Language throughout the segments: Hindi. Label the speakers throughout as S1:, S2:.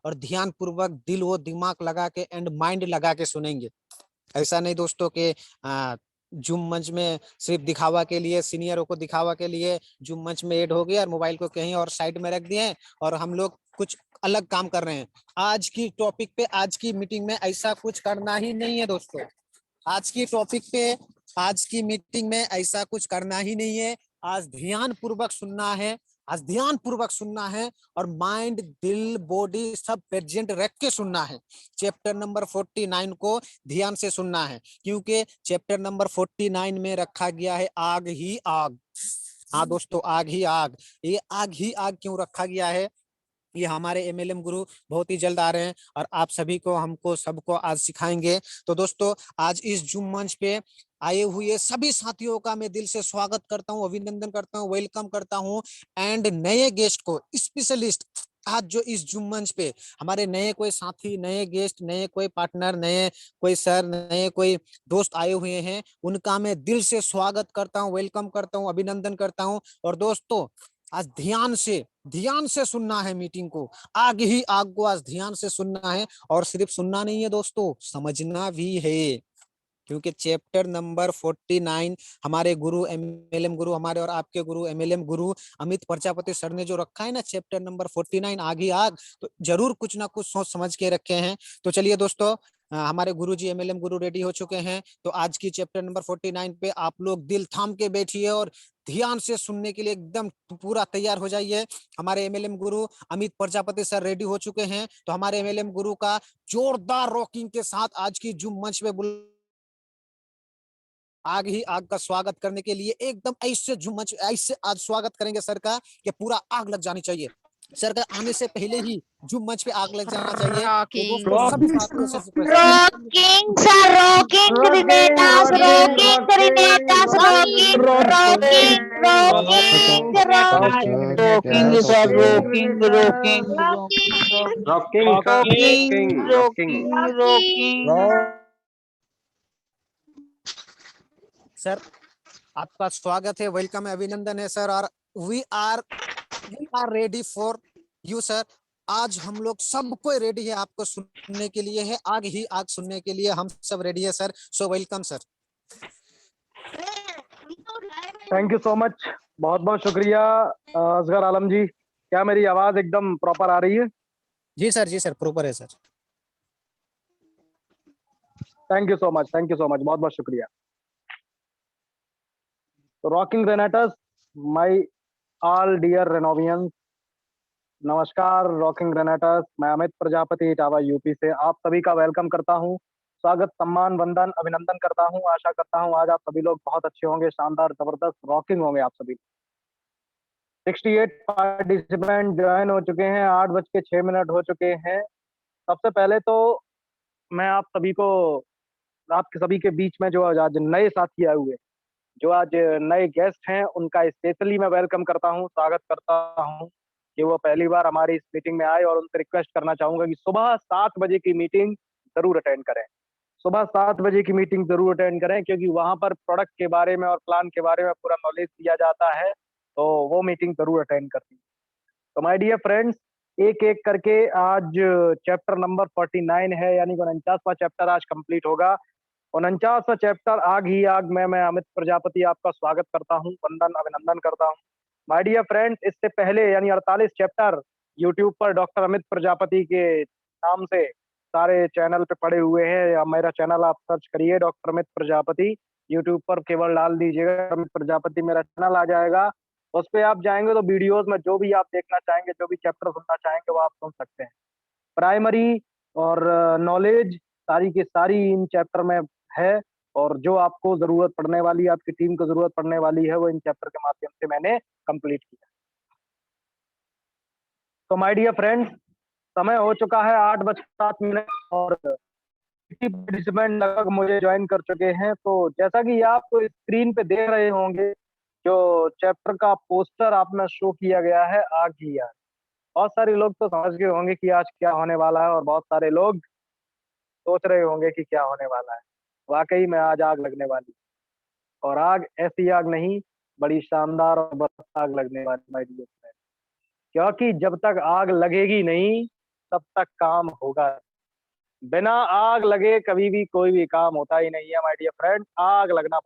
S1: और ध्यान पूर्वक दिल व दिमाग लगा के एंड माइंड लगा के सुनेंगे। ऐसा नहीं दोस्तों के जूम मंच में सिर्फ दिखावा के लिए, सीनियरों को दिखावा के लिए जूम मंच में ऐड हो गया और मोबाइल को कहीं और साइड में रख दिए और हम लोग कुछ अलग काम कर रहे हैं। आज की टॉपिक पे, आज की मीटिंग में ऐसा कुछ करना ही नहीं है दोस्तों। आज की टॉपिक पे, आज की मीटिंग में ऐसा कुछ करना ही नहीं है। आज ध्यान पूर्वक सुनना है, आज ध्यान पूर्वक सुनना है और माइंड, दिल, बॉडी सब प्रेजेंट रख के सुनना है। चैप्टर नंबर 49 को ध्यान से सुनना है, क्योंकि चैप्टर नंबर 49 में रखा गया है आग ही आग। हाँ दोस्तों, आग ही आग। ये आग ही आग क्यों रखा गया है? ये हमारे एमएलएम गुरु बहुत ही जल्द आ रहे हैं और आप सभी को, हमको सबको आज सिखाएंगे। तो दोस्तों, आज इस जूम मंच पे आए हुए सभी साथियों का मैं दिल से स्वागत करता हूं, अभिनंदन करता हूं, वेलकम करता हूं। एंड नए गेस्ट को, स्पेशलिस्ट, आज जो इस जूम मंच पे हमारे नए कोई साथी, नए गेस्ट, नए कोई पार्टनर, नए कोई सर, नए कोई दोस्त आए हुए हैं, उनका मैं दिल से स्वागत करता हूं, वेलकम करता हूं, अभिनंदन करता हूं। और दोस्तों, आज ध्यान से सुनना है मीटिंग को, आग ही आग को आज ध्यान से सुनना है। और सिर्फ सुनना नहीं है दोस्तों, समझना भी है, क्योंकि चैप्टर नंबर 49 हमारे गुरु, एमएलएम गुरु, हमारे और आपके गुरु, एमएलएम गुरु अमित प्रजापति सर ने जो रखा है ना, चैप्टर नंबर 49 आग ही आग, तो जरूर कुछ ना कुछ सोच समझ के रखे हैं। तो चलिए दोस्तों, हमारे गुरु जी, एमएलएम गुरु रेडी हो चुके हैं। तो आज की चैप्टर नंबर 49 पे आप लोग दिल थाम के बैठिए और ध्यान से सुनने के लिए एकदम पूरा तैयार हो जाइए। हमारे एमएलएम गुरु अमित प्रजापति सर रेडी हो चुके हैं। तो हमारे एमएलएम गुरु का जोरदार रॉकिंग के साथ आज की जूम मंच में आग ही आग का स्वागत करने के लिए एकदम ऐसे झुमच, ऐसे आज स्वागत करेंगे सर का कि पूरा आग लग जानी चाहिए। सर का आने से पहले ही जुम मंच पे आग लग जाना चाहिए। तो
S2: Rocking,
S1: दोस्तों, सभी साथियों से
S2: rocking, sir, rocking, Renatas, rocking, Renatas, rocking, rocking, rocking,
S3: Rocking, sir, rocking, rocking, rocking,
S4: Rocking, sir,
S3: rocking,
S4: rocking, rocking.
S3: rocking, rocking.
S1: Sir, आपका स्वागत है, वेलकम है, अभिनंदन है सर। और we are ready for you sir. आज हम लोग सब कोई रेडी है आपको सुनने के लिए, है आग ही आग सुनने के लिए हम सब रेडी है sir. So welcome sir.
S4: Thank you so much, बहुत बहुत शुक्रिया असगर आलम जी। क्या मेरी आवाज एकदम प्रॉपर आ रही है?
S1: जी सर, जी सर, प्रॉपर है sir.
S4: Thank you so much, thank you so much, बहुत बहुत शुक्रिया। तो rocking Renatus, my all dear Renovians, नमस्कार। रॉकिंग रेनेटस, मैं अमित प्रजापति इटावा यूपी से आप सभी का वेलकम करता हूं, स्वागत, सम्मान, वंदन, अभिनंदन करता हूं। आशा करता हूं आज आप सभी लोग बहुत अच्छे होंगे, शानदार, जबरदस्त, रॉकिंग होंगे आप सभी। 68 पार्टिसिपेंट ज्वाइन हो चुके हैं, 8:06 हो चुके हैं। सबसे पहले तो मैं आप सभी को, आपके सभी के बीच में जो आज नए साथी आए हुए, जो आज नए गेस्ट हैं, उनका स्पेशली मैं वेलकम करता हूं, स्वागत करता हूं कि वो पहली बार हमारी इस मीटिंग में आए। और उनसे रिक्वेस्ट करना चाहूंगा कि सुबह 7 बजे की मीटिंग जरूर अटेंड करें। सुबह 7 बजे की मीटिंग जरूर अटेंड करें, क्योंकि वहां पर प्रोडक्ट के बारे में और प्लान के बारे में पूरा नॉलेज दिया जाता है। तो वो मीटिंग जरूर अटेंड करती है। तो माय डियर फ्रेंड्स, एक एक करके आज चैप्टर नंबर 49 है, यानी 49वां चैप्टर आज कंप्लीट होगा। 49वां चैप्टर आग ही आग में मैं अमित प्रजापति आपका स्वागत करता हूं, वंदन, अभिनंदन करता हूं। माय डियर फ्रेंड्स, इससे पहले यानी 48 चैप्टर यूट्यूब पर डॉक्टर अमित प्रजापति के नाम से सारे चैनल पे पड़े हुए हैं। या मेरा चैनल आप सर्च करिए डॉक्टर अमित प्रजापति, यूट्यूब पर केवल डाल दीजिएगा अमित प्रजापति, मेरा चैनल आ जाएगा। उस पे आप जाएंगे तो वीडियोस में जो भी आप देखना चाहेंगे, जो भी चैप्टर सुनना चाहेंगे, वो आप सुन सकते हैं। प्राइमरी और नॉलेज सारी की सारी इन चैप्टर में है, और जो आपको जरूरत पड़ने वाली, आपकी टीम को जरूरत पड़ने वाली है, वो इन चैप्टर के माध्यम से मैंने कंप्लीट किया। तो माय डियर फ्रेंड्स, समय हो चुका है 8:07 और पार्टिसिपेंट लगभग मुझे ज्वाइन कर चुके हैं। तो जैसा कि आप स्क्रीन पे देख रहे होंगे, जो चैप्टर का पोस्टर आप में शो किया गया है, आग ही आग। बहुत सारे लोग तो समझ गए होंगे कि आज क्या होने वाला है, और बहुत सारे लोग सोच रहे होंगे कि क्या होने वाला है। वाकई में आज आग लगने वाली, और आग ऐसी आग नहीं, बड़ी शानदार और बड़ी आग लगने वाली माय डियर फ्रेंड। क्योंकि जब तक आग लगेगी नहीं, तब तक काम होगा। बिना आग लगे कभी भी कोई भी काम होता ही नहीं है माय डियर फ्रेंड। आग लगना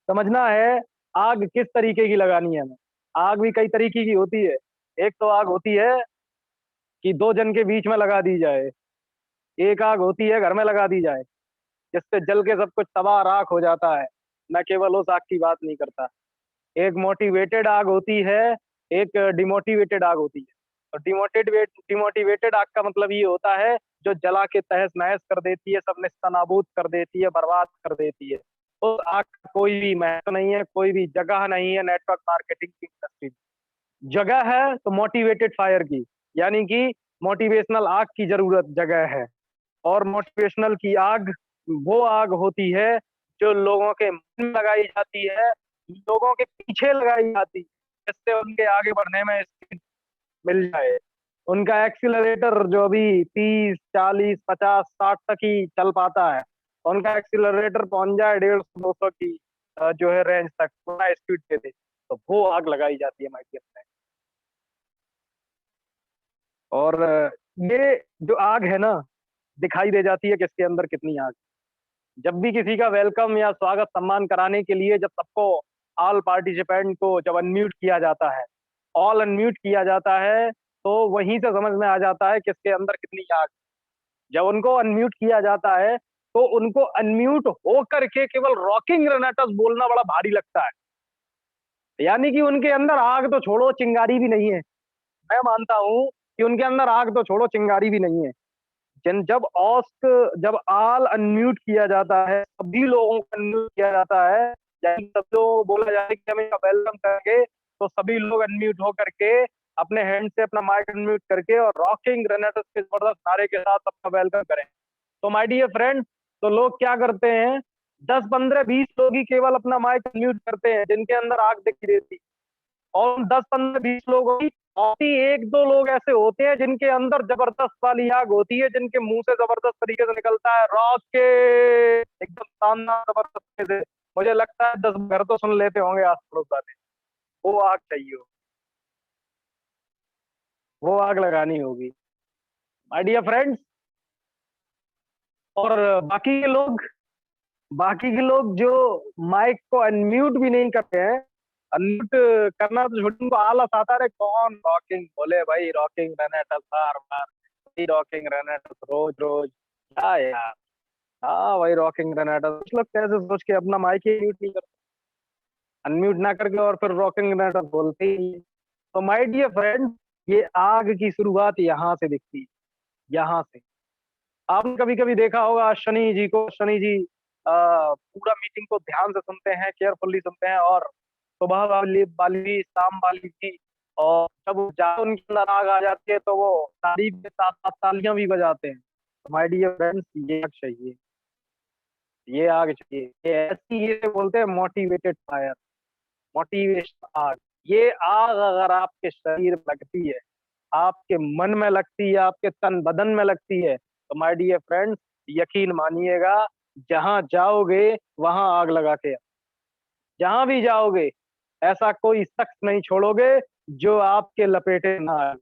S4: समझना है आग किस तरीके की लगानी है हमें। आग भी कई तरीके की होती है। एक तो आग होती है कि दो जन के बीच में लगा दी जाए। एक आग होती है घर में लगा दी जाए, जिससे जल के सब कुछ तबाह राख हो जाता है। मैं केवल उस आग की बात नहीं करता। एक मोटिवेटेड आग होती है, एक डिमोटिवेटेड आग होती है। और डिमोटिवेटेड आग का मतलब ये होता है जो जला के तहस नहस कर देती है, सब नेस्तनाबूद कर देती है, बर्बाद कर देती है। उस आग का कोई भी महत्व नहीं है, कोई भी जगह नहीं है नेटवर्क मार्केटिंग की इंडस्ट्री। जगह है तो मोटिवेटेड फायर की, यानी कि मोटिवेशनल आग की जरूरत जगह है। और मोटिवेशनल की आग वो आग होती है जो लोगों के मन में लगाई जाती है, लोगों के पीछे लगाई जाती है, जिससे उनके आगे बढ़ने में स्पीड मिल जाए। उनका एक्सीलरेटर जो अभी 30, 40, 50, 60 तक ही चल पाता है, उनका एक्सीलरेटर पहुंच जाए 150, 200 की जो है रेंज तक, पूरा स्पीड दे दे, तो वो आग लगाई जाती है माय डियर फ्रेंड। और ये जो आग है ना, दिखाई दे जाती है किसके अंदर कितनी आग। जब भी किसी का वेलकम या स्वागत सम्मान कराने के लिए जब सबको ऑल पार्टिसिपेंट को जब अनम्यूट किया जाता है, ऑल अनम्यूट किया जाता है, तो वहीं से समझ में आ जाता है किसके अंदर कितनी आग। जब उनको अनम्यूट किया जाता है तो उनको अनम्यूट हो करके केवल रॉकिंग ग्रेनेटर्स बोलना बड़ा भारी लगता है। यानी कि उनके अंदर आग तो छोड़ो, चिंगारी भी नहीं है। मैं मानता हूं कि उनके अंदर आग तो छोड़ो, चिंगारी भी नहीं है। जब ऑल अनम्यूट किया जाता है, सभी लोगों को अनम्यूट किया जाता है, यानी सब लोगों को बोला जाए कि हमें वेलकम करेंगे, तो सभी लोग अनम्यूट हो करके अपने हैंड से अपना माइक अनम्यूट करके और रॉकिंग ग्रेनेडर्स के जबरदस्त नारे के साथ अपना वेलकम करें। तो माय डियर फ्रेंड्स, तो लोग क्या करते हैं, 10, 15, 20 लोग ही केवल अपना माइक अनम्यूट करते हैं जिनके अंदर आग दिखी देती। और 10, 15, 20 लोगों की और ही एक दो लोग ऐसे होते हैं जिनके अंदर जबरदस्त वाली आग होती है, जिनके मुंह से जबरदस्त तरीके से निकलता है रॉकेट, एकदम शानदार जबरदस्त तरीके से। मुझे लगता है 10 घर तो सुन लेते होंगे आस पड़ोस वाले। वो आग चाहिए हो, वो आग लगानी होगी माय डियर फ्रेंड्स। और बाकी के लोग जो माइक को अनम्यूट भी नहीं करते हैं, अनम्यूट करना तो छोड़, उनको आलस आता है, कौन रॉकिंग बोले भाई, रॉकिंग रेनेटस बार बार, रॉकिंग रेनेटस रोज रोज, क्या यार। हाँ भाई रॉकिंग रेनेटस, कुछ लोग कैसे सोच के अपना माइक ही म्यूट नहीं करते, अनम्यूट ना करके और फिर रॉकिंग रेनेटस बोलते ही। तो माय डियर फ्रेंड, ये आग की शुरुआत यहाँ से दिखती है, यहाँ से। आपने कभी कभी देखा होगा शनि जी को, शनि जी पूरा मीटिंग को ध्यान से सुनते हैं, केयरफुली सुनते हैं, और सुबह वाली वाली भी, शाम वाली भी, और जब ज्यादा उनके अंदर आग आ जाती है तो वो तारीफ के साथ साथ तालियां भी बजाते हैं। माय डियर फ्रेंड्स, ये आग चाहिए, ये आग चाहिए, ये ऐसी, ये बोलते हैं मोटिवेटेड फायर, मोटिवेशन आग। ये आग अगर आपके शरीर में लगती है, आपके मन में लगती है, आपके तन बदन में लगती है, तो माय डियर फ्रेंड्स, यकीन मानिएगा, जहां जाओगे वहां आग लगा के, जहां भी जाओगे ऐसा कोई शख्स नहीं छोड़ोगे जो आपके लपेटे ना आए,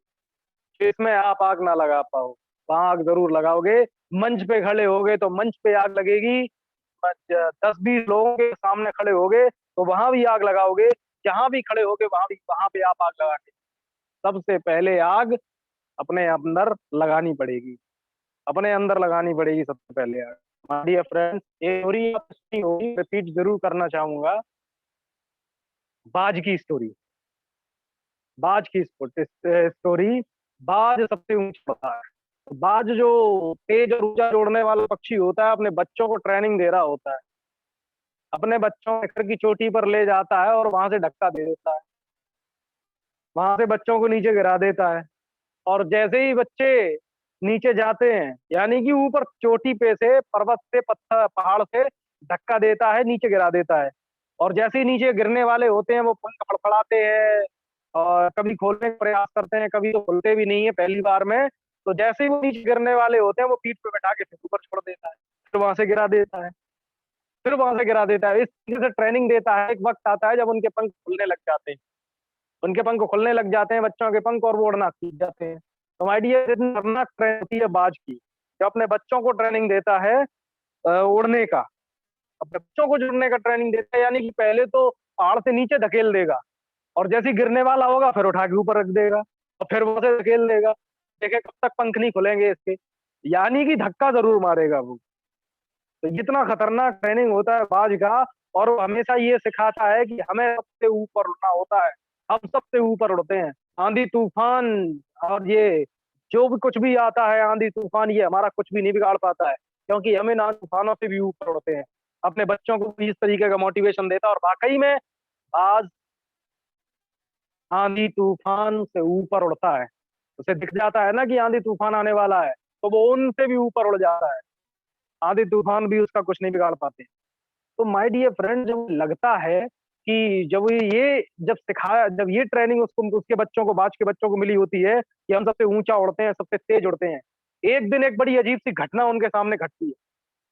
S4: जिसमें आप आग ना लगा पाओ, वहां आग जरूर लगाओगे। मंच पे खड़े होगे तो मंच पे आग लगेगी, 10-20 लोगों के सामने खड़े होगे तो वहां भी आग लगाओगे, जहां भी खड़े होगे वहां पे आप आग लगाओगे। सबसे पहले आग अपने अंदर लगानी पड़ेगी, अपने अंदर लगानी पड़ेगी सबसे पहले आग। माय डियर फ्रेंड्स, ये स्टोरी आप सुनी होगी, रिपीट जरूर करना चाहूंगा। बाज की स्टोरी, बाज की स्टोरी। बाज सबसे ऊंचा होता है। बाज जो तेज और ऊंचा जोड़ने वाला पक्षी होता है, अपने बच्चों को ट्रेनिंग दे रहा होता है, अपने बच्चों को घर की चोटी पर ले जाता है और वहां से धक्का दे देता है, वहां से बच्चों को नीचे गिरा देता है। और जैसे ही बच्चे नीचे जाते हैं, यानी कि ऊपर चोटी पे से, पर्वत से, पत्थर पहाड़ से धक्का देता है, नीचे गिरा देता है। और जैसे ही नीचे गिरने वाले होते हैं, वो पंख फड़फड़ाते हैं और कभी खोलने का प्रयास करते हैं, कभी तो खोलते भी नहीं है पहली बार में। तो जैसे ही वो नीचे गिरने वाले होते हैं, वो पीठ पे बैठा के फिर ऊपर छोड़ देता है, फिर वहां से गिरा देता है, फिर वहां से गिरा देता है। इस तरीके से ट्रेनिंग देता है। एक वक्त आता है जब उनके पंख खुलने लग जाते हैं, उनके पंख खुलने लग जाते हैं, बच्चों के पंख, और वो उड़ना सीख जाते हैं। तो माय डियर, इतनी खतरनाक ट्रेनिंग होती है बाज की, जो अपने बच्चों को ट्रेनिंग देता है उड़ने का, अपने बच्चों को उड़ने का ट्रेनिंग देता है। यानी कि पहले तो पहाड़ से नीचे धकेल देगा, और जैसे ही गिरने वाला होगा फिर उठा के ऊपर रख देगा, और फिर वहां से धकेल देगा। देखे कब तक पंख नहीं खुलेंगे इसके, यानी कि धक्का जरूर मारेगा वो। तो इतना खतरनाक ट्रेनिंग होता है बाज का, और वो हमेशा ये सिखाता है कि हमें सबसे ऊपर उड़ना होता है, हम सबसे ऊपर उड़ते हैं। आंधी तूफान और ये जो भी कुछ भी आता है, आंधी तूफान, ये हमारा कुछ भी नहीं बिगाड़ पाता है, क्योंकि हमें ना तूफानों से भी ऊपर उड़ते हैं। अपने बच्चों को भी इस तरीके का मोटिवेशन देता है, और वाकई में आज आंधी तूफान से ऊपर उड़ता है। उसे दिख जाता है ना कि आंधी तूफान आने वाला है, तो वो उनसे भी ऊपर उड़ जाता है। आंधी तूफान भी उसका कुछ नहीं बिगाड़ पाते। तो माय डियर फ्रेंड, जब लगता है कि जब सिखाया, जब ये ट्रेनिंग उसको, उसके बच्चों को, बाज के बच्चों को मिली होती है कि हम सबसे ऊंचा उड़ते हैं, सबसे तेज उड़ते हैं, एक दिन एक बड़ी अजीब सी घटना उनके सामने घटती है।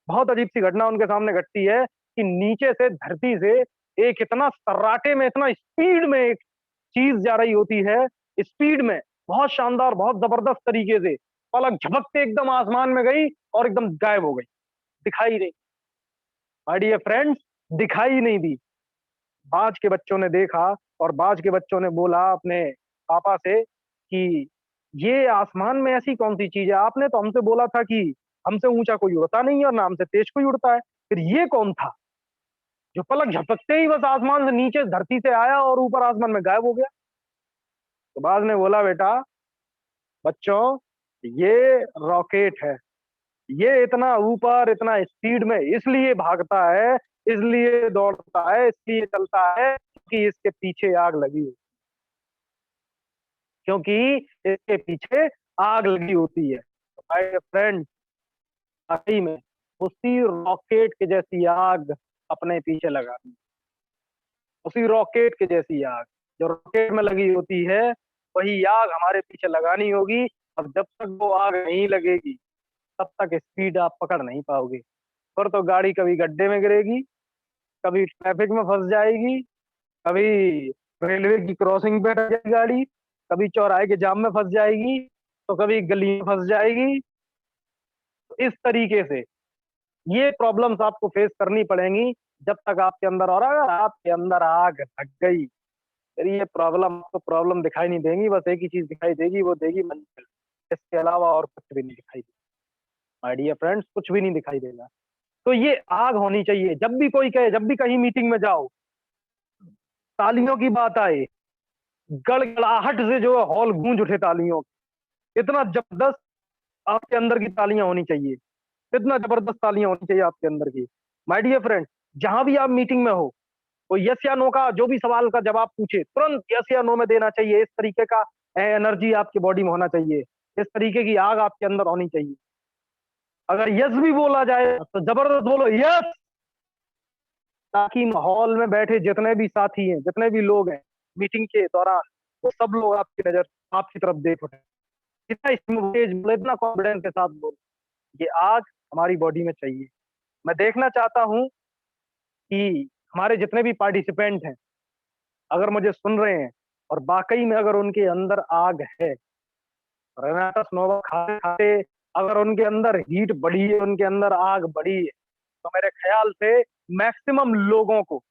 S4: बहुत अजीब सी घटना उनके सामने घटती है कि नीचे से, धरती से एक इतना सर्राटे में, इतना स्पीड में एक चीज जा रही होती है, स्पीड में, बहुत शानदार, बहुत जबरदस्त तरीके से, पलक झपकते एकदम आसमान में गई और एकदम गायब हो गई, दिखाई नहीं। माय डियर फ्रेंड्स, दिखाई नहीं दी। बाज के बच्चों ने देखा, और बाज के बच्चों ने बोला अपने पापा से कि ये आसमान में ऐसी कौन सी चीज है, आपने तो हमसे बोला था कि हमसे ऊंचा कोई उड़ता नहीं है और ना हमसे तेज कोई उड़ता है, फिर ये कौन था जो पलक झपकते ही बस आसमान से नीचे, धरती से आया और ऊपर आसमान में गायब हो गया। तो बाज ने बोला, बेटा बच्चों, ये रॉकेट है, ये इतना ऊपर, इतना स्पीड में इसलिए भागता है, इसलिए दौड़ता है, इसलिए चलता है कि इसके पीछे आग लगी हुई, क्योंकि इसके पीछे आग लगी होती है। माय फ्रेंड, वाकई में उसी रॉकेट के जैसी आग अपने पीछे लगा दी, उसी रॉकेट के जैसी आग जो रॉकेट में लगी होती है, वही आग हमारे पीछे लगानी होगी। और जब तक वो आग नहीं लगेगी, तब तक स्पीड आप पकड़ नहीं पाओगे। फिर तो गाड़ी कभी गड्ढे में गिरेगी, कभी ट्रैफिक में फंस जाएगी, कभी रेलवे की क्रॉसिंग पे अटक जाएगी गाड़ी, कभी चौराहे के जाम में फंस जाएगी, तो कभी गली में फंस जाएगी। तो इस तरीके से ये प्रॉब्लम्स आपको फेस करनी पड़ेंगी जब तक आपके अंदर, और अगर आपके अंदर आग लग गई, फिर ये प्रॉब्लम आपको प्रॉब्लम दिखाई नहीं देंगी, बस एक ही चीज दिखाई देगी, वो देगी मंजिल। इसके अलावा और कुछ भी नहीं दिखाई देगा। माय डियर फ्रेंड्स, कुछ भी नहीं दिखाई देगा। तो ये आग होनी चाहिए। जब भी कोई कहे, जब भी कहीं मीटिंग में जाओ, तालियों की बात आए, गड़गड़ाहट से जो है हॉल गूंज उठे तालियों की। इतना जबरदस्त आपके अंदर की तालियां होनी चाहिए, इतना जबरदस्त तालियां होनी चाहिए आपके अंदर की। माय डियर फ्रेंड, जहां भी आप मीटिंग में हो, तो यस या नो का जो भी सवाल का जवाब पूछे, तुरंत यस या नो में देना चाहिए। इस तरीके का एनर्जी आपकी बॉडी में होना चाहिए, इस तरीके की आग आपके अंदर होनी चाहिए। अगर यस भी बोला जाए तो जबरदस्त बोलो, यस, ताकि माहौल में बैठे जितने भी साथी हैं, जितने भी लोग हैं मीटिंग के दौरान, वो सब लोग आपकी नजर, आपकी तरफ देख उठे। इतना स्टेज बोले, इतना कॉन्फिडेंस के साथ बोलो, ये आग हमारी बॉडी में चाहिए। मैं देखना चाहता हूं कि हमारे जितने भी पार्टिसिपेंट हैं, अगर मुझे सुन रहे हैं और वाकई में अगर उनके अंदर आग है, रेनाटा स्नोबा खाते खाते अगर उनके अंदर हीट बढ़ी है, उनके अंदर आग बढ़ी है, तो मेरे ख्याल से मैक्सिमम लोगों को,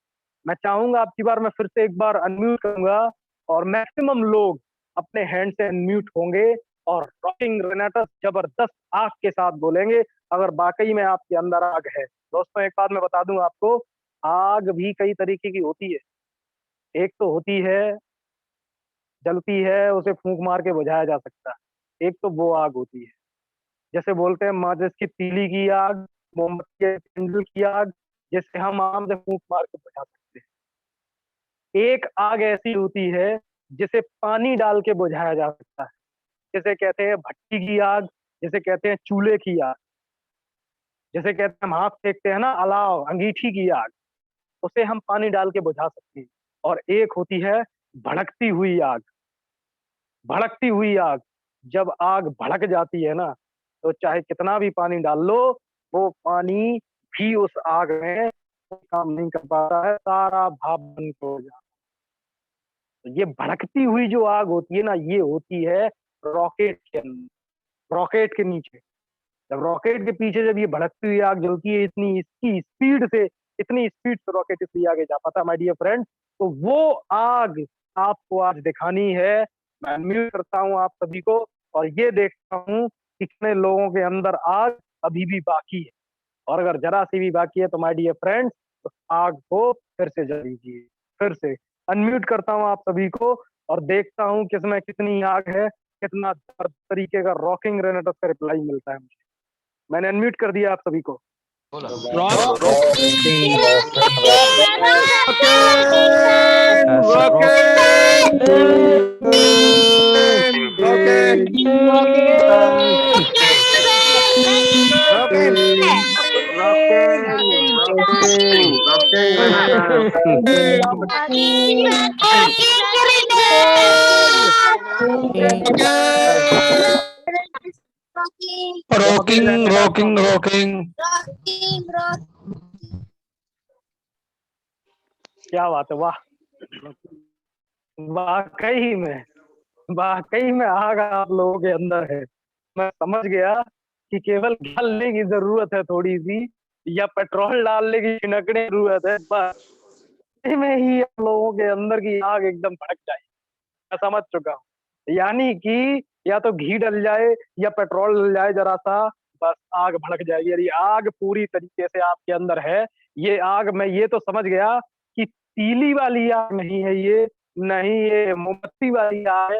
S4: मैं चाहूंगा आपकी बार मैं फिर से एक बार अनम्यूट करूंगा, और मैक्सिमम लोग अपने हैंड से अनम्यूट होंगे और रॉकिंग रेनाटा जबरदस्त आग के साथ बोलेंगे अगर वाकई में आपके अंदर आग है। दोस्तों, एक बात मैं बता दूं आपको, आग भी कई तरीके की होती है। एक तो होती है, जलती है, उसे फूंक मार के बुझाया जा सकता है। एक तो वो आग होती है, जैसे बोलते हैं माचिस की तीली की आग, मोमबत्ती के कैंडल की आग, जिसे हम आराम से फूंक मार के बुझा सकते हैं। एक आग ऐसी होती है जिसे पानी डाल के बुझाया जा सकता है, जिसे कहते हैं भट्टी की आग, जिसे कहते हैं चूल्हे की आग, जिसे कहते हैं हम हाथ फेंकते हैं ना, अलाव, अंगीठी की आग, उसे हम पानी डाल के बुझा सकते हैं। और एक होती है भड़कती हुई आग। भड़कती हुई आग, जब आग भड़क जाती है ना, तो चाहे कितना भी पानी डाल लो, वो पानी भी उस आग में काम नहीं कर पाता है, सारा भाप बन हो जाता है। तो ये भड़कती हुई जो आग होती है ना, ये होती है रॉकेट के अंदर, रॉकेट के नीचे। जब रॉकेट के पीछे जब ये भड़कती हुई आग जलती है, इतनी इसकी स्पीड से, इतनी स्पीड से रॉकेट इसलिए आगे जा पाता, माय डियर फ्रेंड। तो वो आग आपको आज दिखानी है। मैं म्यूट करता हूँ आप सभी को और ये देखता हूँ कि कितने लोगों के अंदर आग अभी भी बाकी है, और अगर जरा सी भी बाकी है तो माय डियर फ्रेंड्स, तो आग को फिर से जला दीजिए। फिर से अनम्यूट करता हूँ आप सभी को और देखता हूँ किसमें कितनी आग है, कितना तरीके का रॉकिंग रेनेटस का रिप्लाई मिलता है मुझे। मैंने अनम्यूट कर दिया आप सभी को।
S3: Rocking rocking rocking.
S4: क्या बात है, वाह, वाकई में, वाकई में आग आप लोगों के अंदर है। मैं समझ गया कि केवल डालने की जरूरत है थोड़ी सी, या पेट्रोल डालने की छिड़कने की जरूरत है, बस में ही आप लोगों के अंदर की आग एकदम भड़क जाए। मैं समझ चुका हूँ, यानी कि या तो घी डल जाए या पेट्रोल डल जाए जरा सा, बस आग भड़क जाएगी। यदि आग पूरी तरीके से आपके अंदर है, ये आग, मैं ये तो समझ गया कि तीली वाली आग नहीं है ये, नहीं ये मोमबत्ती वाली आग है,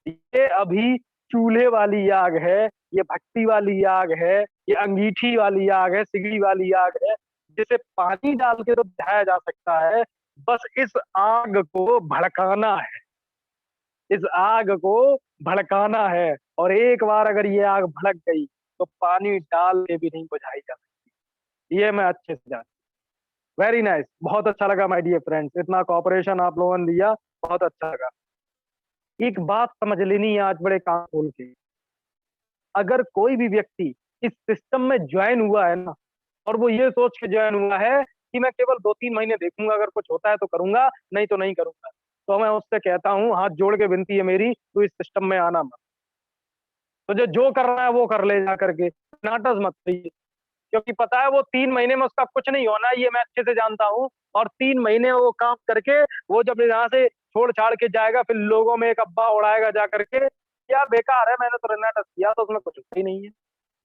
S4: ये अभी चूल्हे वाली आग है, ये भट्टी वाली आग है, ये अंगीठी वाली आग है, सिगड़ी वाली आग है, जिसे पानी डाल के तो बुझाया जा सकता है। बस इस आग को भड़काना है, इस आग को भड़काना है, और एक बार अगर ये आग भड़क गई तो पानी डाल के भी नहीं बुझाई जा सकती। ये मैं अच्छे से जानता हूं। वेरी नाइस, बहुत अच्छा लगा माय डियर फ्रेंड्स, इतना कॉपरेशन आप लोगों ने दिया, बहुत अच्छा लगा। एक बात समझ लेनी है आज बड़े कान खोल के, अगर कोई भी व्यक्ति इस सिस्टम में ज्वाइन हुआ है ना, और वो ये सोच के ज्वाइन हुआ है कि मैं केवल 2-3 महीने देखूंगा, अगर कुछ होता है तो करूंगा, नहीं तो नहीं करूंगा, तो मैं उससे कहता हूँ, हाथ जोड़ के विनती है मेरी, तू इस सिस्टम में आना मत। तुझे जो करना है वो कर ले जा करके, नाटक मत करिए, क्योंकि पता है वो 3 महीने में उसका कुछ नहीं होना है, ये मैं अच्छे से जानता हूँ। और 3 महीने वो काम करके वो जब यहाँ से छोड़ छाड़ के जाएगा, फिर लोगों में एक अब्बा उड़ाएगा जा करके, क्या बेकार है, मैंने तो नाटक किया तो उसमें कुछ होता ही नहीं है,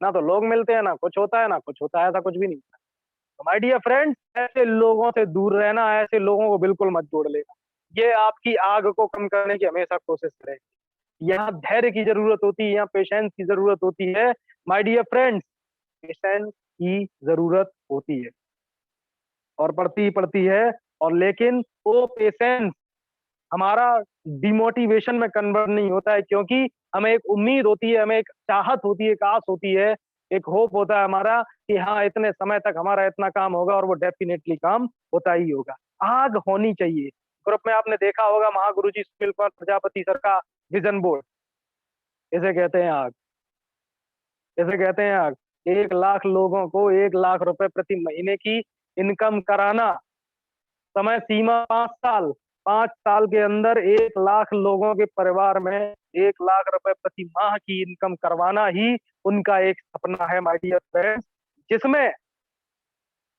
S4: ना तो लोग मिलते हैं, ना कुछ होता है, ना कुछ होता है, ऐसा कुछ भी नहीं। तो माय डियर फ्रेंड्स, ऐसे लोगों से दूर रहना, ऐसे लोगों को बिल्कुल मत जोड़ लेना, ये आपकी आग को कम करने की हमेशा कोशिश करें। यहाँ धैर्य की जरूरत होती है, यहाँ पेशेंस की जरूरत होती है माय डियर फ्रेंड्स, पेशेंस की जरूरत होती है, और पड़ती है। और लेकिन वो पेशेंस हमारा डिमोटिवेशन में कन्वर्ट नहीं होता है, क्योंकि हमें एक उम्मीद होती है, हमें एक चाहत होती है, एक आस होती है, एक होप होता है हमारा कि हाँ इतने समय तक हमारा इतना काम होगा, और वो डेफिनेटली काम होता ही होगा। आग होनी चाहिए। ग्रुप में आपने देखा होगा महागुरु जी सुनील कुमार प्रजापति सर का विजन बोर्ड, इसे कहते हैं आग, इसे कहते हैं आग। 1 लाख लोगों को 1 लाख रुपए प्रति महीने की इनकम कराना, समय सीमा 5 साल, 5 साल के अंदर 1 लाख लोगों के परिवार में 1 लाख रुपए प्रति माह की इनकम करवाना ही उनका एक सपना है माय डियर फ्रेंड्स, जिसमें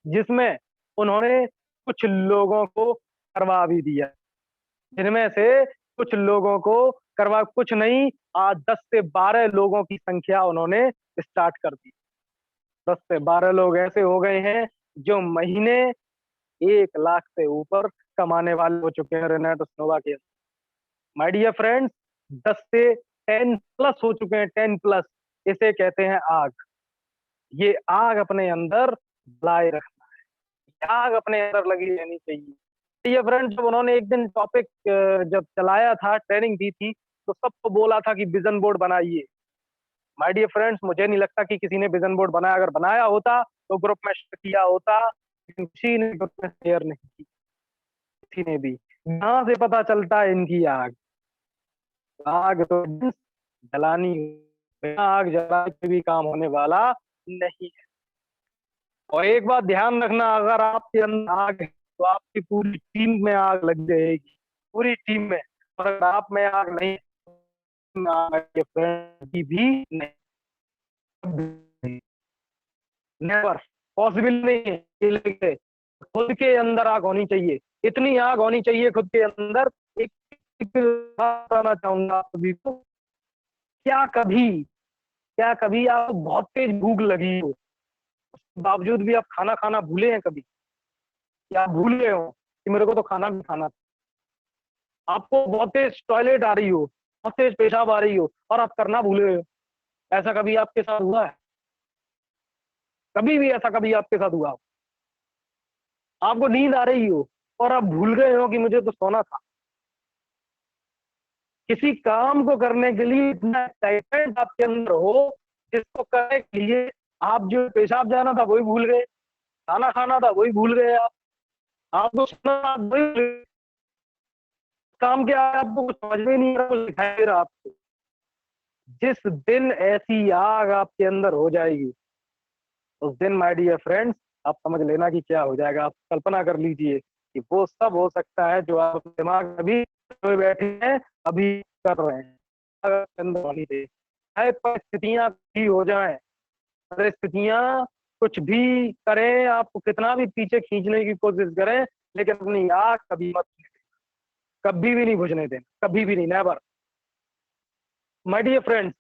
S4: जिसमें उन्होंने कुछ लोगों को करवा भी दिया, जिनमें से कुछ लोगों को करवा, कुछ नहीं, आज 10 से 12 लोगों की संख्या उन्होंने स्टार्ट कर दी। 10 से 12 लोग ऐसे हो गए हैं जो महीने 1 लाख से ऊपर कमाने वाले हो चुके हैं रेनेटोस नोवा के। माय डियर फ्रेंड्स, 10 से 10 प्लस हो चुके हैं, 10 प्लस, इसे कहते हैं आग। ये आग अपने अंदर जलाए रखना है, ये आग अपने अंदर लगी रहनी चाहिए। डियर फ्रेंड्स, जब उन्होंने एक दिन टॉपिक जब चलाया था, ट्रेनिंग दी थी, तो सबको बोला था कि विजन बोर्ड बनाइए। माय डियर फ्रेंड्स, मुझे नहीं लगता कि किसी ने विजन बोर्ड बनाया, अगर बनाया होता तो ग्रुप में शेयर किया होता, लेकिन किसी ने ग्रुप में शेयर नहीं की, किसी ने भी। यहाँ से पता चलता है इनकी आग, आग तो जलानी, बिना आग जला के भी काम होने वाला नहीं है। और एक बात ध्यान रखना, अगर आपके अंदर आग है तो आपकी पूरी टीम में आग लग जाएगी, पूरी टीम में। और अगर आप में आग नहीं, आपके फ्रेंड की भी नहीं, नेवर पॉसिबल नहीं है। ये लेके खुद के अंदर आग होनी चाहिए, इतनी आग होनी चाहिए खुद के अंदर। एक बात बताना चाहूंगा आप सभी को, क्या कभी क्या कभी आप बहुत तेज भूख लगी हो, उसके बावजूद भी आप खाना खाना भूले हैं कभी? या आप भूल गए हो कि मेरे को तो खाना भी खाना था? आपको बहुत तेज टॉयलेट आ रही हो, बहुत तेज पेशाब आ रही हो, और आप करना भूल गए हो। ऐसा कभी आपके साथ हुआ है? कभी भी ऐसा कभी आपके साथ हुआ हो? आपको नींद आ रही हो और आप भूल गए हो कि मुझे तो सोना था। किसी काम को करने के लिए इतना एक्साइटमेंट आपके अंदर हो, जिसको करने के लिए आप जो पेशाब जाना था वही भूल गए, खाना खाना था वही भूल गए, आपको सोना था वही भूल गए। काम क्या है आपको कुछ समझ में नहीं आ रहा, कुछ दिखाई दे रहा आपको। जिस दिन ऐसी आग आपके अंदर हो जाएगी, उस दिन माय डियर फ्रेंड्स, आप समझ लेना कि क्या हो जाएगा। आप कल्पना कर लीजिए कि वो सब हो सकता है जो आप अपने दिमाग में अभी सोए बैठे हैं, अभी कर रहे हैं। अगर अंदर वाली दे, चाहे परिस्थितियां भी हो जाएं, परिस्थितियां कुछ भी करें, आपको कितना भी पीछे खींचने की कोशिश करें, लेकिन अपनी आग कभी मत, कभी भी नहीं बुझने देना, कभी भी नहीं, नेवर। माय डियर फ्रेंड्स,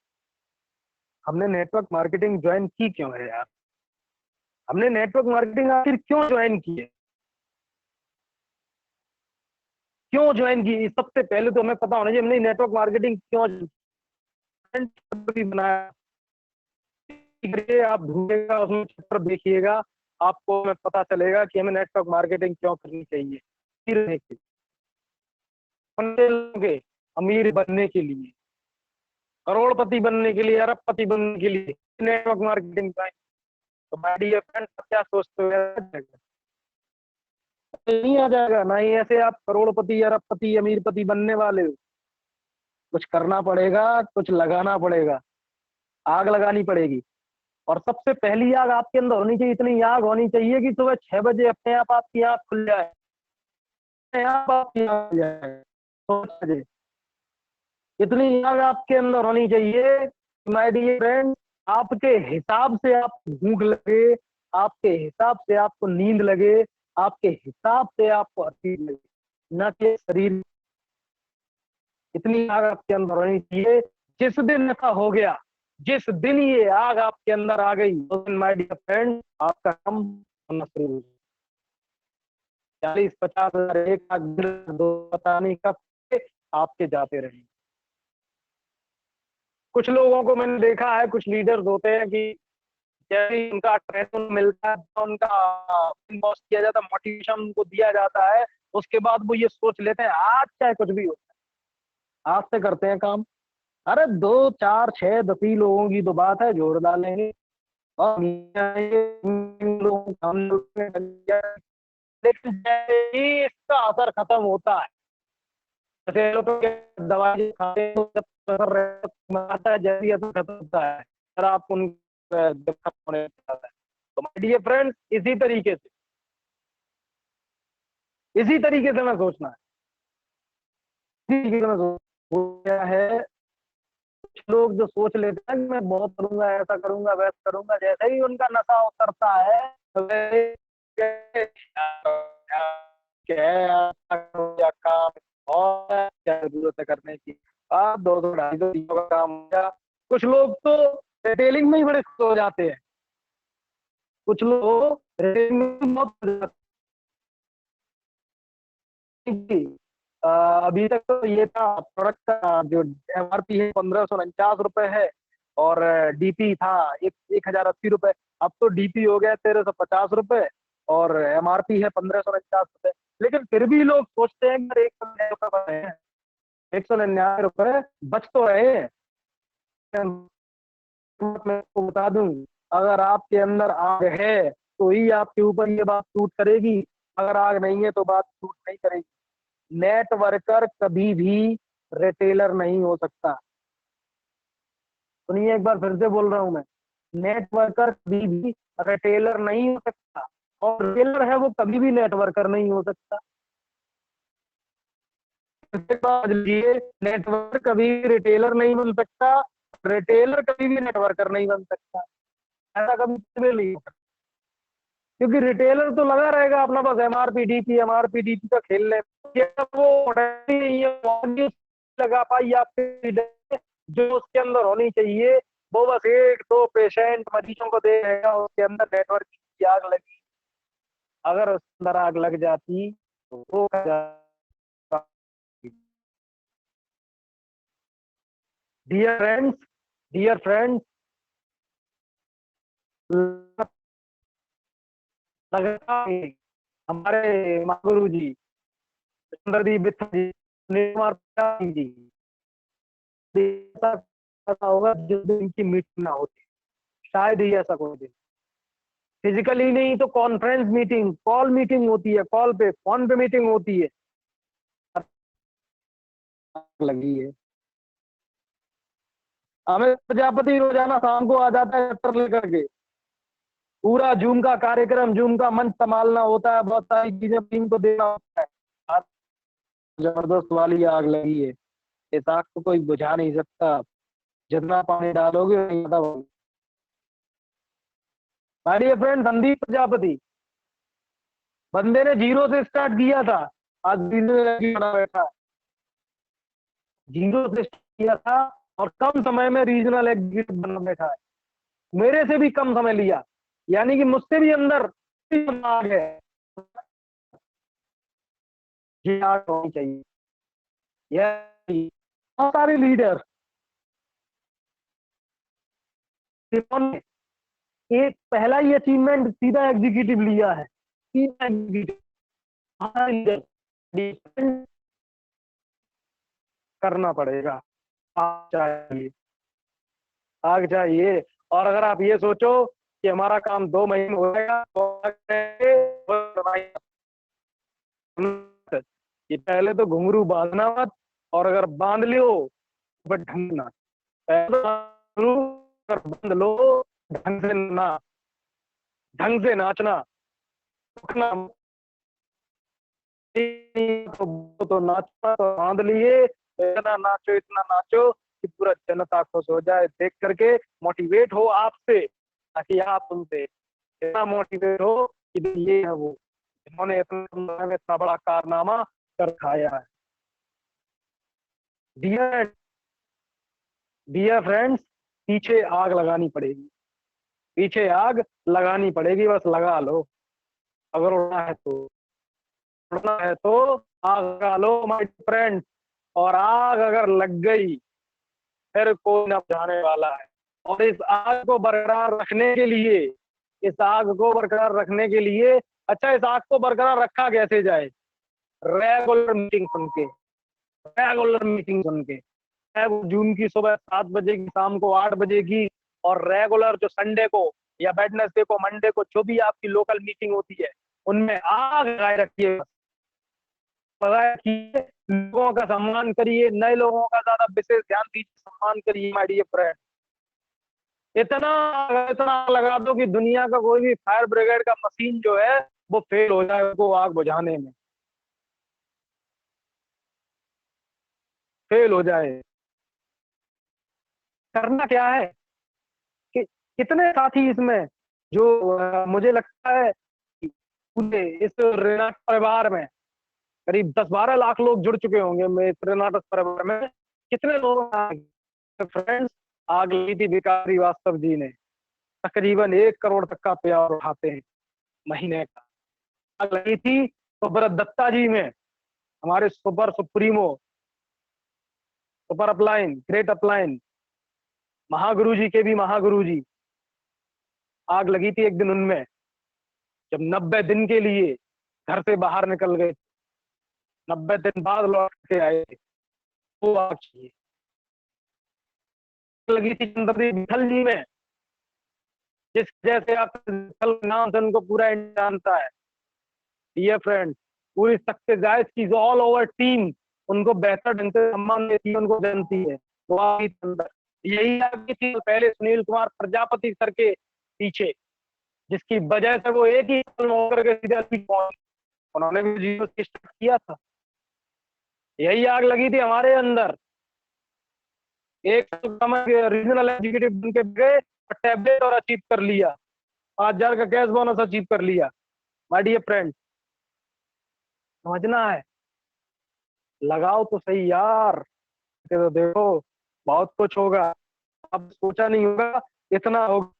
S4: हमने नेटवर्क मार्केटिंग ज्वाइन की क्यों है यार? हमने नेटवर्क मार्केटिंग आखिर क्यों ज्वाइन की है? क्यों ज्वाइन की? सबसे पहले तो हमें पता होना चाहिए हमने नेटवर्क मार्केटिंग क्यों बनाया। आप ढूंढेगा, उसमें चैप्टर देखिएगा, आपको हमें पता चलेगा कि हमें नेटवर्क मार्केटिंग क्यों करनी चाहिए। अमीर बनने के लिए, करोड़पति बनने के लिए, अरबपति बनने के लिए नेटवर्क मार्केटिंग का। तो माय डियर फ्रेंड्स, क्या सोचते हो? नहीं आ जाएगा ना ही ऐसे आप करोड़पति, अरबपति, अमीरपति बनने वाले हो। कुछ करना पड़ेगा, कुछ लगाना पड़ेगा, आग लगानी पड़ेगी। और सबसे पहली आग आपके अंदर होनी चाहिए, इतनी आग होनी चाहिए कि सुबह 6 बजे अपने आप आपकी आंख खुल जाए, अपने आप आपकी आंख खुल जाए 6 बजे। इतनी आग आपके अंदर होनी चाहिए माय डियर फ्रेंड, आपके हिसाब से आप भूख लगे, आपके हिसाब से आपको नींद लगे, आपके हिसाब से आपको हंसी लगे, न कि शरीर। इतनी आग आपके अंदर होनी चाहिए। जिस दिन ऐसा हो गया, जिस दिन ये आग आपके अंदर आ गई, उस दिन माय डियर फ्रेंड आपका काम होना शुरू हो गया। 40-50 हजार, 1 लाख, 1.5 लाख, 2, पता नहीं कब आपके जाते रहे। कुछ लोगों को मैंने देखा है, कुछ लीडर्स होते हैं कि जैसे ही उनका ट्रेनिंग मिलता है, उनका बॉस किया जाता है, मोटिवेशन उनको दिया जाता है, उसके बाद वो ये सोच लेते हैं आज चाहे कुछ भी हो, आज से करते हैं काम। अरे 2, 4, 6, 10 ही लोगों की तो बात है, जोड़ डालेंगे और लेकिन जैसे ही इसका असर खत्म होता है, जैसे लोग दवाई खाते हैं, तो जब असर आता है, जैसे ही असर खत्म होता है, फिर आप उन जब खत्म होने लगता है। तो माय डियर फ्रेंड्स, इसी तरीके से मैं सोचना है, इसी तरीके से मैं सोच क्या है। कुछ लोग जो सोच लेते हैं कि मैं बहुत करूंगा, ऐसा करूंगा, वैसा करूंगा, जैसे ही उनका नशा उतरता है तो क्या काम और क्या जरूरत है करने की, आप 200-250 का काम हो गया। कुछ लोग तो रिटेलिंग में ही बड़े खुश हो जाते हैं, कुछ लोग रिटेलिंग में बहुत खुश हो जाते हैं। अभी तक तो ये था प्रोडक्ट का जो MRP है 1549 रुपए है, और DP था 1080 रुपए। अब तो DP हो गया 1350 रुपए और MRP है 1549 रुपए। लेकिन फिर भी लोग सोचते हैं कि 199 रुपए बच तो रहे हैं। मैं आपको बता दूं, अगर आपके अंदर आग है तो ही आपके ऊपर ये बात सूट करेगी, अगर आग नहीं है तो बात सूट नहीं करेगी। नेटवर्कर कभी भी रिटेलर नहीं हो सकता। सुनिए, एक बार फिर से बोल रहा हूं मैं, नेटवर्कर कभी भी रिटेलर नहीं हो सकता। और रिटेलर है वो कभी भी नेटवर्कर नहीं हो सकता। नेटवर्क कभी रिटेलर नहीं बन सकता, रिटेलर कभी भी नेटवर्कर नहीं बन सकता, ऐसा कभी नहीं हो सकता। क्योंकि रिटेलर तो लगा रहेगा अपना बस एमआरपी डीपी का खेल ले, वो नहीं है लगा पाई आपके जो उसके अंदर होनी चाहिए। वो बस एक दो पेशेंट मरीजों को दे रहेगा, उसके अंदर नेटवर्क की आग लगी। अगर उस अंदर आग लग जाती तो वो डियर फ्रेंड्स हमारे महागुरु जी सुंदरदीप बित्था जी, सुनील कुमार प्रजापति जी, ऐसा होगा जिस दिन की मीटिंग ना होती, शायद ही ऐसा कोई दिन। फिजिकली नहीं तो कॉन्फ्रेंस मीटिंग, कॉल मीटिंग होती है, कॉल पे फोन पे मीटिंग होती है, लगी है। अमित प्रजापति रोजाना शाम को आ जाता है लेटर लेकर के, पूरा जूम का कार्यक्रम, जूम का मंच संभालना होता है, बहुत सारी चीजें टीम को देना होता है। आज जबरदस्त वाली आग लगी है, इस आग को कोई बुझा नहीं सकता, जितना पानी डालोगे उतना ज्यादा होगा। माय फ्रेंड संदीप प्रजापति, बंदे ने जीरो से स्टार्ट किया था, आज बना बैठा, जीरो से स्टार्ट किया था और कम समय में रीजनल एग्जीक्यूटिव बना बैठा है, मेरे से भी कम समय लिया, यानी कि मुझसे भी अंदर आग है। ये आग होनी चाहिए। यह बहुत सारे लीडर एक पहला ही अचीवमेंट सीधा एग्जीक्यूटिव लिया है, सीधा एग्जीक्यूटिव करना पड़ेगा, आग चाहिए। और अगर आप ये सोचो कि हमारा काम 2 महीने में हो जाएगा तो ये पहले तो घुंघरू बांधना मत, और अगर बांध लियो तो ढंगना, बांध लो, ढंग से ना, ढंग से नाचना, तो नाचना तो बांध लिए, इतना नाचो कि पूरा जनता खुश हो जाए देख करके, मोटिवेट हो आपसे, ताकि आप उनसे इतना मोटिवेट हो कि ये है वो जिन्होंने इतना बड़ा कारनामा कर खाया है। डियर फ्रेंड्स, पीछे आग लगानी पड़ेगी, पीछे आग लगानी पड़ेगी, बस लगा लो। अगर उड़ना है तो आग लगा लो माय फ्रेंड्स, और आग अगर लग गई फिर कोई न बुझाने वाला है। और इस आग को बरकरार रखने के लिए, इस आग को बरकरार रखने के लिए, अच्छा इस आग को बरकरार रखा कैसे जाए? रेगुलर मीटिंग सुन के, रेगुलर मीटिंग सुन के, जून की सुबह 7 बजे की, शाम को 8 बजे की, और रेगुलर जो संडे को या वेडनेसडे को, मंडे को, जो भी आपकी लोकल मीटिंग होती है उनमें आग लगाए रखिए, लोगों का सम्मान करिए, नए लोगों का ज्यादा विशेष ध्यान दीजिए, सम्मान करिए माय डियर फ्रेंड। इतना लगा दो कि दुनिया का कोई भी फायर ब्रिगेड का मशीन जो है वो फेल हो जाए उसको आग बुझाने में, फेल हो जाए। करना क्या है कि कितने साथी इसमें जो मुझे लगता है पूरे इस रेनाट परिवार में करीब 10-12 लाख लोग जुड़ चुके होंगे मेरे रेनाट परिवार में, कितने लोग फ्रेंड्स आग लगी थी विकास श्रीवास्तव जी ने, तकरीबन 1 करोड़ तक का पेआउट उठाते हैं महीने का। आग लगी थी सुब्रत दत्ता जी में, हमारे super supremo, super upline, great upline, महागुरु जी के भी महागुरु जी, आग लगी थी एक दिन उनमें, जब 90 दिन के लिए घर से बाहर निकल गए, 90 दिन बाद लौट के आए, वो आग चाहिए। लगी थी चंद्रदीप विठल जी में, जिस जैसे आप नाम से उनको पूरा जानता है। डियर फ्रेंड, पूरी सक्सेस गाइस की ऑल ओवर टीम उनको बेहतर ढंग से सम्मान देती है, उनको जानती है। तो आप यही आगे थी पहले सुनील कुमार प्रजापति सर के पीछे, जिसकी वजह से वो एक ही साल में होकर के सीधे 80 पहुंचे। उन्होंने भी जीरो से स्टार्ट किया था। यही आग लगी थी हमारे अंदर। एक रीजनल एग्जीक्यूटिव बन के गए और टैबलेट और अचीव कर लिया, 5,000 का कैश बोनस अचीव कर लिया। माय डियर फ्रेंड, समझना है, लगाओ तो सही यार। तो देखो बहुत कुछ होगा, अब सोचा नहीं होगा इतना होगा,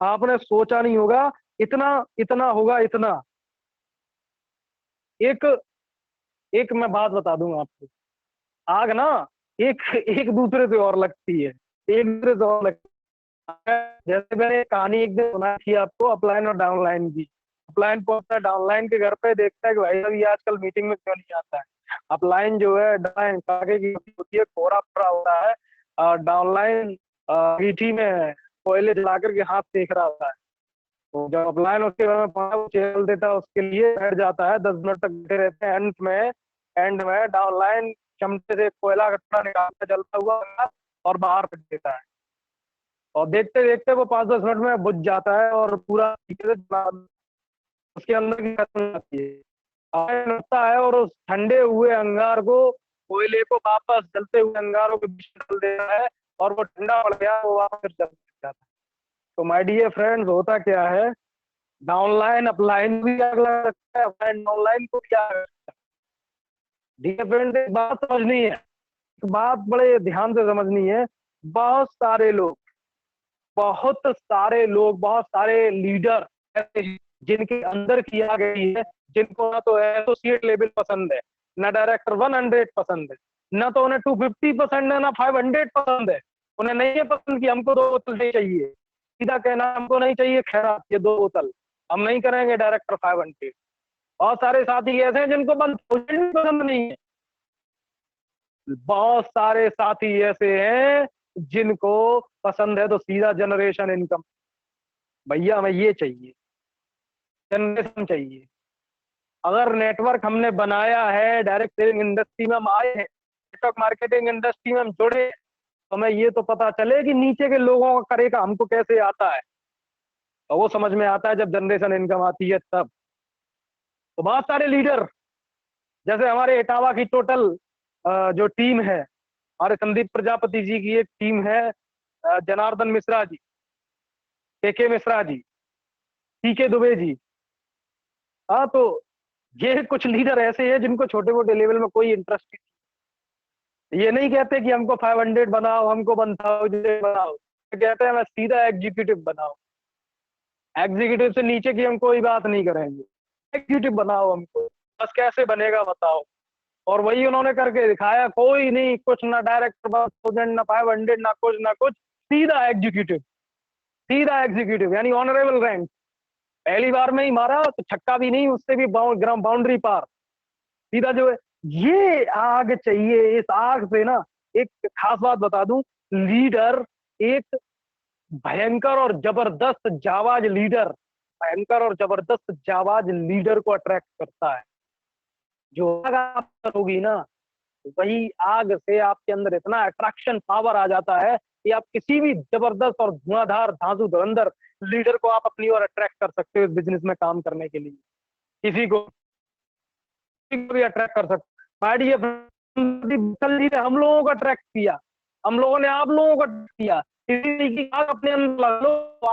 S4: आपने सोचा नहीं होगा इतना इतना होगा इतना। एक एक मैं बात बता दूंगा आपको, आग ना एक एक दूसरे से और लगती है, एक दूसरे से और लगती है। जैसे मैंने कहानी एक दिन सुनाई थी आपको अपलाइन और डाउनलाइन की। अपलाइन पहुंचता है डाउनलाइन के घर पे, देखता है कि भाई अभी आजकल मीटिंग में क्यों नहीं आता है। अपलाइन जो है डाउनलाइन आगे की होती है, कोरा पूरा होता है, और डाउनलाइन मीठी में कोयले जला करके हाथ सेक रहा होता है। तो जब अपलाइन उसके घर में पहुंचा, वो चल देता है उसके लिए, बैठ जाता है, 10 मिनट तक बैठे रहते हैं। एंड में डाउनलाइन चमचे से कोयला का टुकड़ा निकालता जलता हुआ और बाहर फेंक देता है, और देखते देखते वो 5-10 मिनट में बुझ जाता है और पूरा तरीके से उसके अंदर की खत्म हो जाती है। आग लगता है और उस ठंडे हुए अंगार को, कोयले को वापस जलते हुए अंगारों के बीच में डाल देता है, और वो ठंडा पड़ गया, वो वापस जल जाता है। तो माय डियर फ्रेंड्स, होता क्या है, डाउनलाइन अपलाइन भी आग लगा सकता है, अपलाइन डाउनलाइन को भी आग लगा सकता है। डियर फ्रेंड्स, एक बात समझनी है, एक बात बड़े ध्यान से समझनी है। बहुत सारे लोग, बहुत सारे लीडर ऐसे हैं जिनके अंदर की आ गई है, जिनको ना तो एसोसिएट लेवल पसंद है, ना डायरेक्टर 100 पसंद है, ना तो उन्हें 250 पसंद है, ना 500 पसंद है। उन्हें नहीं है पसंद कि हमको 2 बोतल नहीं चाहिए, सीधा कहना हमको नहीं चाहिए खैरात ये 2 बोतल, हम नहीं करेंगे डायरेक्टर 500। बहुत सारे साथी ऐसे हैं जिनको 1000 पसंद नहीं है। बहुत सारे साथी ऐसे हैं जिनको पसंद है तो सीधा जनरेशन इनकम, भैया हमें ये चाहिए, जनरेशन चाहिए। अगर नेटवर्क हमने बनाया है, डायरेक्ट सेलिंग इंडस्ट्री में हम आए हैं, नेटवर्क मार्केटिंग इंडस्ट्री में हम जुड़े, तो हमें ये तो पता चले कि नीचे के लोगों का करेगा हमको कैसे आता है, तो वो समझ में आता है जब जनरेशन इनकम आती है तब। तो बहुत सारे लीडर, जैसे हमारे इटावा की टोटल जो टीम है, हमारे संदीप प्रजापति जी की एक टीम है, जनार्दन मिश्रा जी, के मिश्रा जी, के दुबे जी। हाँ, तो ये कुछ लीडर ऐसे हैं जिनको छोटे मोटे लेवल में कोई इंटरेस्ट नहीं। ये नहीं कहते कि हमको 500 बनाओ, हमको बनाओ, कहते हैं हमें सीधा एग्जीक्यूटिव बनाओ, एग्जीक्यूटिव से नीचे की हम कोई बात नहीं करेंगे, एग्जीक्यूटिव बनाओ हमको, बस कैसे बनेगा बताओ। और वही उन्होंने करके दिखाया, कोई नहीं, कुछ ना डायरेक्टर 1000 ना 500 ना कुछ, सीधा एग्जीक्यूटिव यानी ऑनरेबल रैंक। पहली बार में ही मारा तो छक्का भी नहीं, उससे भी बाउंड्री पार, सीधा जो है। ये आग चाहिए। इस आग से ना एक खास बात बता दूं, लीडर एक भयंकर और जबरदस्त जाबाज लीडर, भयंकर और जबरदस्त जाबाज लीडर को अट्रैक्ट करता है। जो आग आप होगी ना, वही आग से आपके अंदर इतना अट्रैक्शन पावर आ जाता है कि आप किसी भी जबरदस्त और धुआंधार धांसू धुरंधर लीडर को आप अपनी ओर अट्रैक्ट कर सकते हो इस बिजनेस में काम करने के लिए। किसी को भी अट्रैक्ट कर सकते हो। हम लोगों को अट्रैक्ट किया, हम लोगों ने आप लोगों को अट्रैक्ट किया, किसी की आग अपने अंदर लगा लो तो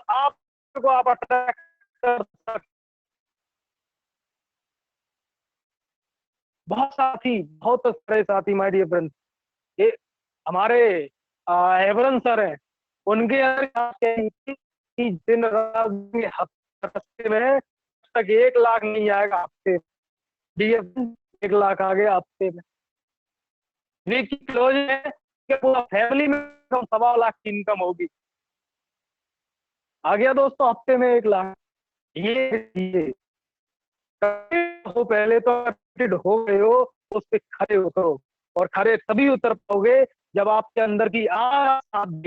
S4: आपको आप अट्रैक्ट कर सकते। बहुत सारे साथी माय डियर फ्रेंड्स, ये हमारे एवरन सर हैं, उनके कि दिन रात हफ्ते में तक 1 लाख नहीं आएगा हफ्ते में, 1 लाख आ गया हफ्ते में। वीक की क्लोज है कि पूरा फैमिली में 1.25 लाख की इनकम होगी। आ गया दोस्तों हफ्ते में 1 लाख। ये हो, पहले तो हो गए हो, उस पे खड़े उतरो, और खड़े तभी उतर पाओगे जब आपके अंदर की आग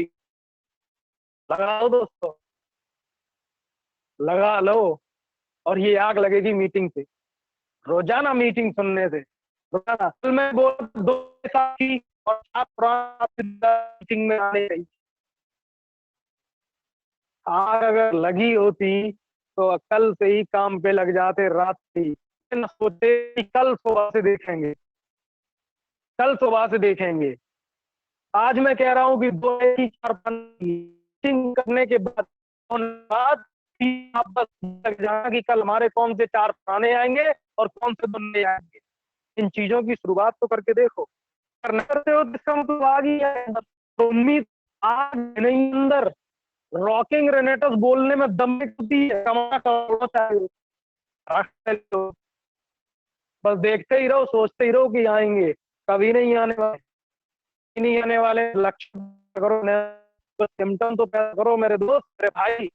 S4: लगाओ दोस्तों, लगा लो। और ये आग लगेगी मीटिंग से, रोजाना मीटिंग सुनने से, रोजाना। कल मैं बोल 2 साथी और 7 मीटिंग में आने गई, आग अगर लगी होती तो कल से ही काम पे लग जाते, रात से ही न सोचे कि कल सुबह से देखेंगे, कल सुबह से देखेंगे। आज मैं कह रहा हूँ कि 2 ही 4 करने के बाद आप बस लग जाना कि कल हमारे कौन से 4 पुराने आएंगे और कौन से 2 नए आएंगे। इन चीजों की शुरुआत तो करके देखो। अगर नहीं करते हो तो इसका मतलब आग ही है अंदर। तो उम्मीद आग नहीं अंदर। रॉकिंग रेनेटस बोलने में दम होती है, कमाना करोड़ों चाहिए। बस देखते ही रहो, सोचते ही रहो कि आएंगे, कभी नहीं आने वाले, नहीं आने वाले। लक्ष्य करो, तो सिम्टम तो पैदा करो मेरे दोस्त, मेरे भाई।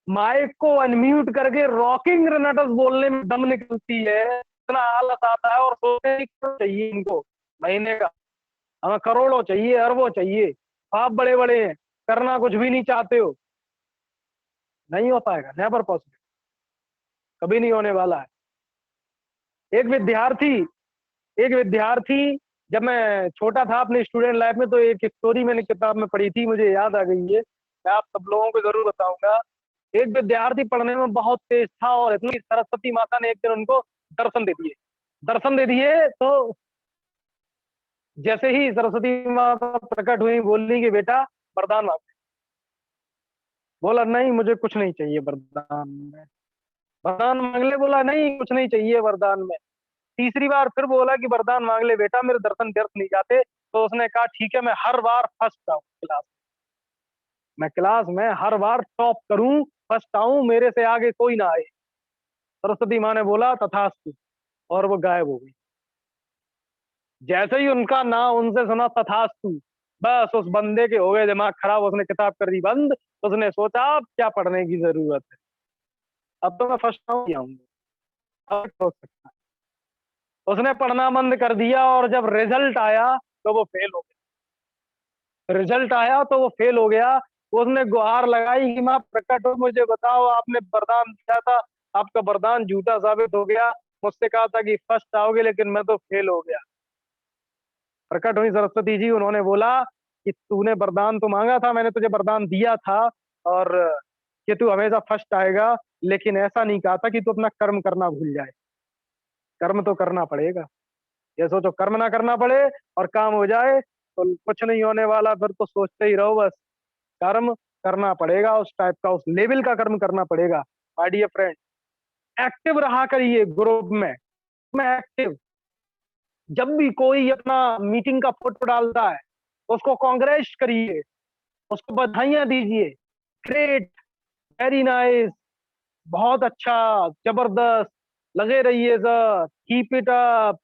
S4: माइक को अनम्यूट करके रॉकिंग रेनेटस बोलने में दम निकलती है, इतना आलस आता है और सोचते हैं चाहिए इनको महीने का, हमें करोड़ों चाहिए, अरबों चाहिए। आप बड़े बड़े हैं, करना कुछ भी नहीं चाहते हो, नहीं हो पाएगा, नेवर पॉसिबल, कभी नहीं होने वाला है। एक विद्यार्थी जब मैं छोटा था अपने स्टूडेंट लाइफ में, तो एक स्टोरी मैंने किताब में पढ़ी थी, मुझे याद आ गई है, मैं आप सब लोगों को जरूर बताऊंगा। एक विद्यार्थी पढ़ने में बहुत तेज था और इतनी सरस्वती माता ने एक दिन उनको दर्शन दे दिए। तो जैसे ही सरस्वती माता प्रकट हुई, बोली कि बेटा वरदान मांग। बोला नहीं, मुझे कुछ नहीं चाहिए वरदान में। वरदान मांग ले, बोला नहीं कुछ नहीं चाहिए वरदान में। तीसरी बार फिर बोला कि वरदान मांग ले बेटा, मेरे दर्शन व्यर्थ नहीं जाते। तो उसने कहा ठीक है, मैं हर बार फर्स्ट आऊं क्लास, मैं क्लास में हर बार टॉप करूं, फर्स्ट आऊं, मेरे से आगे कोई ना आए। सरस्वती माँ ने बोला तथास्तु, और वो गायब हो गई। जैसे ही उनका नाम उनसे सुना तथास्तु, बस उस बंदे के हो गए दिमाग खराब, उसने किताब कर दी बंद। उसने सोचा अब क्या पढ़ने की जरूरत है, अब तो मैं फर्स्ट आऊंगा, अब हो सकता है। उसने पढ़ना बंद कर दिया और जब रिजल्ट आया तो वो फेल हो गया। रिजल्ट आया तो वो फेल हो गया। उसने गुहार लगाई कि माँ प्रकट हो, मुझे बताओ, आपने वरदान दिया था, आपका वरदान झूठा साबित हो गया। मुझसे कहा था कि फर्स्ट आओगे, लेकिन मैं तो फेल हो गया। प्रकट हुई सरस्वती जी, उन्होंने बोला कि तूने वरदान तो मांगा था, मैंने तुझे वरदान दिया था और कि तू हमेशा फर्स्ट आएगा, लेकिन ऐसा नहीं कहा था कि तू अपना कर्म करना भूल जाए। कर्म तो करना पड़ेगा। ये सोचो कर्म ना करना पड़े और काम हो जाए तो कुछ नहीं होने वाला, फिर तो सोचते ही रहो बस। कर्म करना पड़ेगा, उस टाइप का, उस लेवल का कर्म करना पड़ेगा। माय डियर फ्रेंड, एक्टिव रहा करिए ग्रुप में एक्टिव। जब भी कोई अपना मीटिंग का फोटो डालता है उसको कांग्रेस करिए, उसको बधाइयां दीजिए। ग्रेट, वेरी नाइस, बहुत अच्छा, जबरदस्त, लगे रहिए सर, कीप इट अप।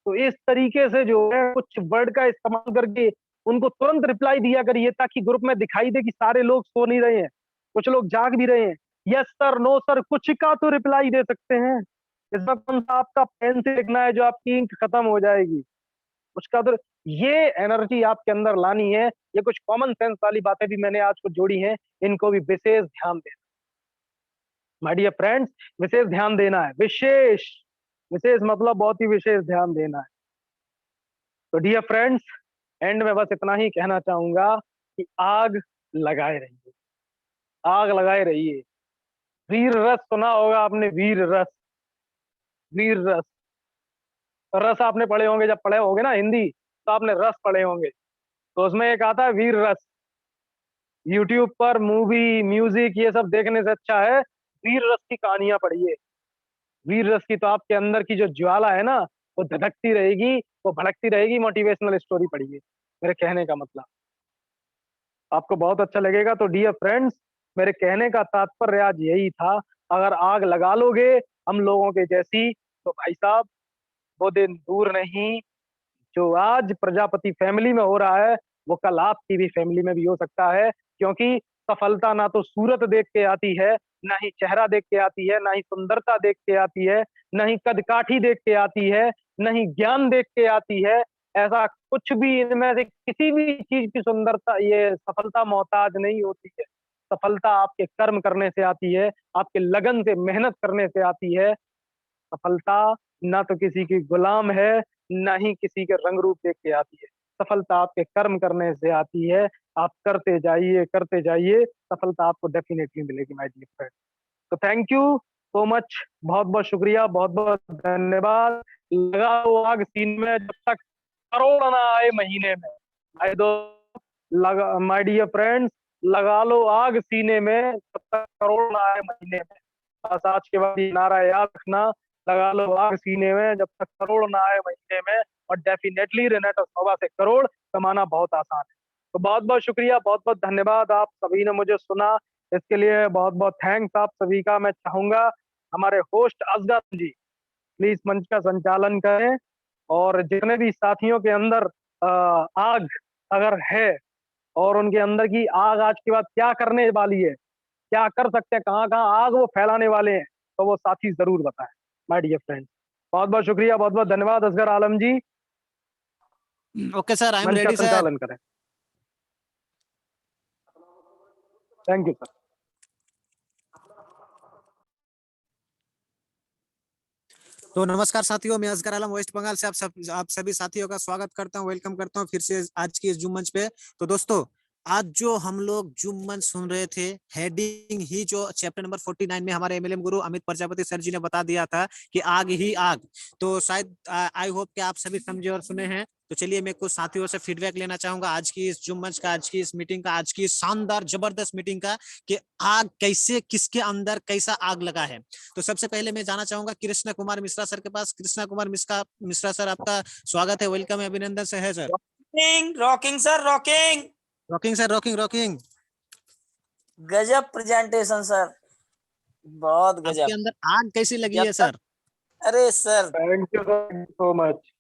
S4: तो इस तरीके से जो है कुछ वर्ड का इस्तेमाल करके उनको तुरंत रिप्लाई दिया करिए, ताकि ग्रुप में दिखाई दे कि सारे लोग सो नहीं रहे हैं, कुछ लोग जाग भी रहे हैं। यस सर, नो सर, कुछ का तो रिप्लाई दे सकते हैं। इसमें कौन सा आपका पेन से लिखना है जो आपकी इंक खत्म हो जाएगी, उसका तो ये एनर्जी आपके अंदर लानी है। ये कुछ कॉमन सेंस वाली बातें भी मैंने आज को जोड़ी हैं, इनको भी विशेष ध्यान देना। माय डियर फ्रेंड्स, विशेष ध्यान देना है, विशेष, विशेष मतलब बहुत ही विशेष ध्यान देना है। तो डियर फ्रेंड्स, एंड में बस इतना ही कहना चाहूंगा कि आग लगाए रहिए, आग लगाए रहिए। वीर रस सुना होगा आपने, वीर रस, वीर रस। रस आपने पढ़े होंगे, जब पढ़े होंगे ना हिंदी तो आपने रस पढ़े होंगे, तो उसमें एक आता है वीर रस। यूट्यूब पर मूवी, म्यूजिक ये सब देखने से अच्छा है वीर रस की कहानियां पढ़िए। वीर रस की तो आपके अंदर की जो ज्वाला है ना, वो धधकती रहेगी, वो भड़कती रहेगी। मोटिवेशनल स्टोरी पढ़िए, मेरे कहने का मतलब आपको बहुत अच्छा लगेगा। तो डियर फ्रेंड्स, मेरे कहने का तात्पर्य आज यही था, अगर आग लगा लोगे हम लोगों के जैसी, तो भाई साहब वो दिन दूर नहीं। जो आज प्रजापति फैमिली में हो रहा है वो कल आपकी भी फैमिली में भी हो सकता है। क्योंकि सफलता ना तो सूरत देख के आती है, ना ही चेहरा देख के आती है, ना ही सुंदरता देख के आती है, ना ही कदकाठी देख के आती है, ना ही ज्ञान देख के आती है। ऐसा कुछ भी, इनमें से किसी भी चीज की सुंदरता, ये सफलता मोहताज नहीं होती है। सफलता आपके कर्म करने से आती है, आपके लगन से, मेहनत करने से आती है। सफलता ना तो किसी की गुलाम है, ना ही किसी के रंग रूप देख के आती है। सफलता आपके कर्म करने से आती है, आप करते जाइए, सफलता आपको डेफिनेटली मिलेगी माय डियर फ्रेंड। तो थैंक यू सो मच, बहुत बहुत शुक्रिया, बहुत बहुत धन्यवाद। लगाओ आग सीन में जब तक करोड़ ना आए महीने में। भाई दो लगा माय डियर फ्रेंड्स, लगा लो आग सीने में जब तक करोड़ ना आए महीने में। बस आज के बाद ये नारा याद रखना, लगा लो आग सीने में जब तक करोड़ ना आए महीने में। और डेफिनेटली रेनेटो नोवा से करोड़ कमाना बहुत आसान है। तो बहुत बहुत शुक्रिया, बहुत बहुत धन्यवाद, आप सभी ने मुझे सुना, इसके लिए बहुत बहुत थैंक्स आप सभी का। मैं चाहूंगा हमारे होस्ट असगर जी प्लीज मंच का संचालन करें, और जितने भी साथियों के अंदर आग अगर है और उनके अंदर की आग आज के बाद क्या करने वाली है, क्या कर सकते हैं, कहाँ कहाँ आग वो फैलाने वाले हैं, तो वो साथी जरूर बताएं माय डियर फ्रेंड्स। बहुत बहुत शुक्रिया, बहुत बहुत धन्यवाद असगर आलम जी,
S1: ओके सर, आई एम
S4: मंच का
S1: रेडी सर।
S4: संचालन करें। Thank you sir.
S1: तो नमस्कार साथियों, मैं असगर आलम वेस्ट बंगाल से आप सभी साथियों का स्वागत करता हूं, वेलकम करता हूं फिर से आज की इस जूम मंच पे। तो दोस्तों, आज जो हम लोग जूम मंच सुन रहे थे, हेडिंग ही जो चैप्टर नंबर 49 में हमारे एमएलएम गुरु अमित प्रजापति सर जी ने बता दिया था कि आग ही आग। तो शायद आई होप कि आप सभी समझे और सुने हैं। तो चलिए मैं कुछ साथियों से फीडबैक लेना चाहूंगा आज की इस जूम मंच का, आज की इस मीटिंग का, आज की इस शानदार जबरदस्त मीटिंग का, कि आग कैसे, किसके अंदर कैसा आग लगा है। तो सबसे पहले मैं जाना चाहूंगा कृष्णा कुमार मिश्रा सर के पास। कृष्णा कुमार मिश्रा सर, आपका स्वागत है, वेलकम है, अभिनंदन से है sir.
S5: Rocking sir, rocking
S1: rocking sir, rocking rocking.
S5: गजब प्रेजेंटेशन सर, बहुत
S1: आपके
S5: गजब।
S1: अंदर आग कैसी लगी
S5: जब
S1: है
S5: तक
S1: सर?
S5: अरे sir,
S4: thank you so much.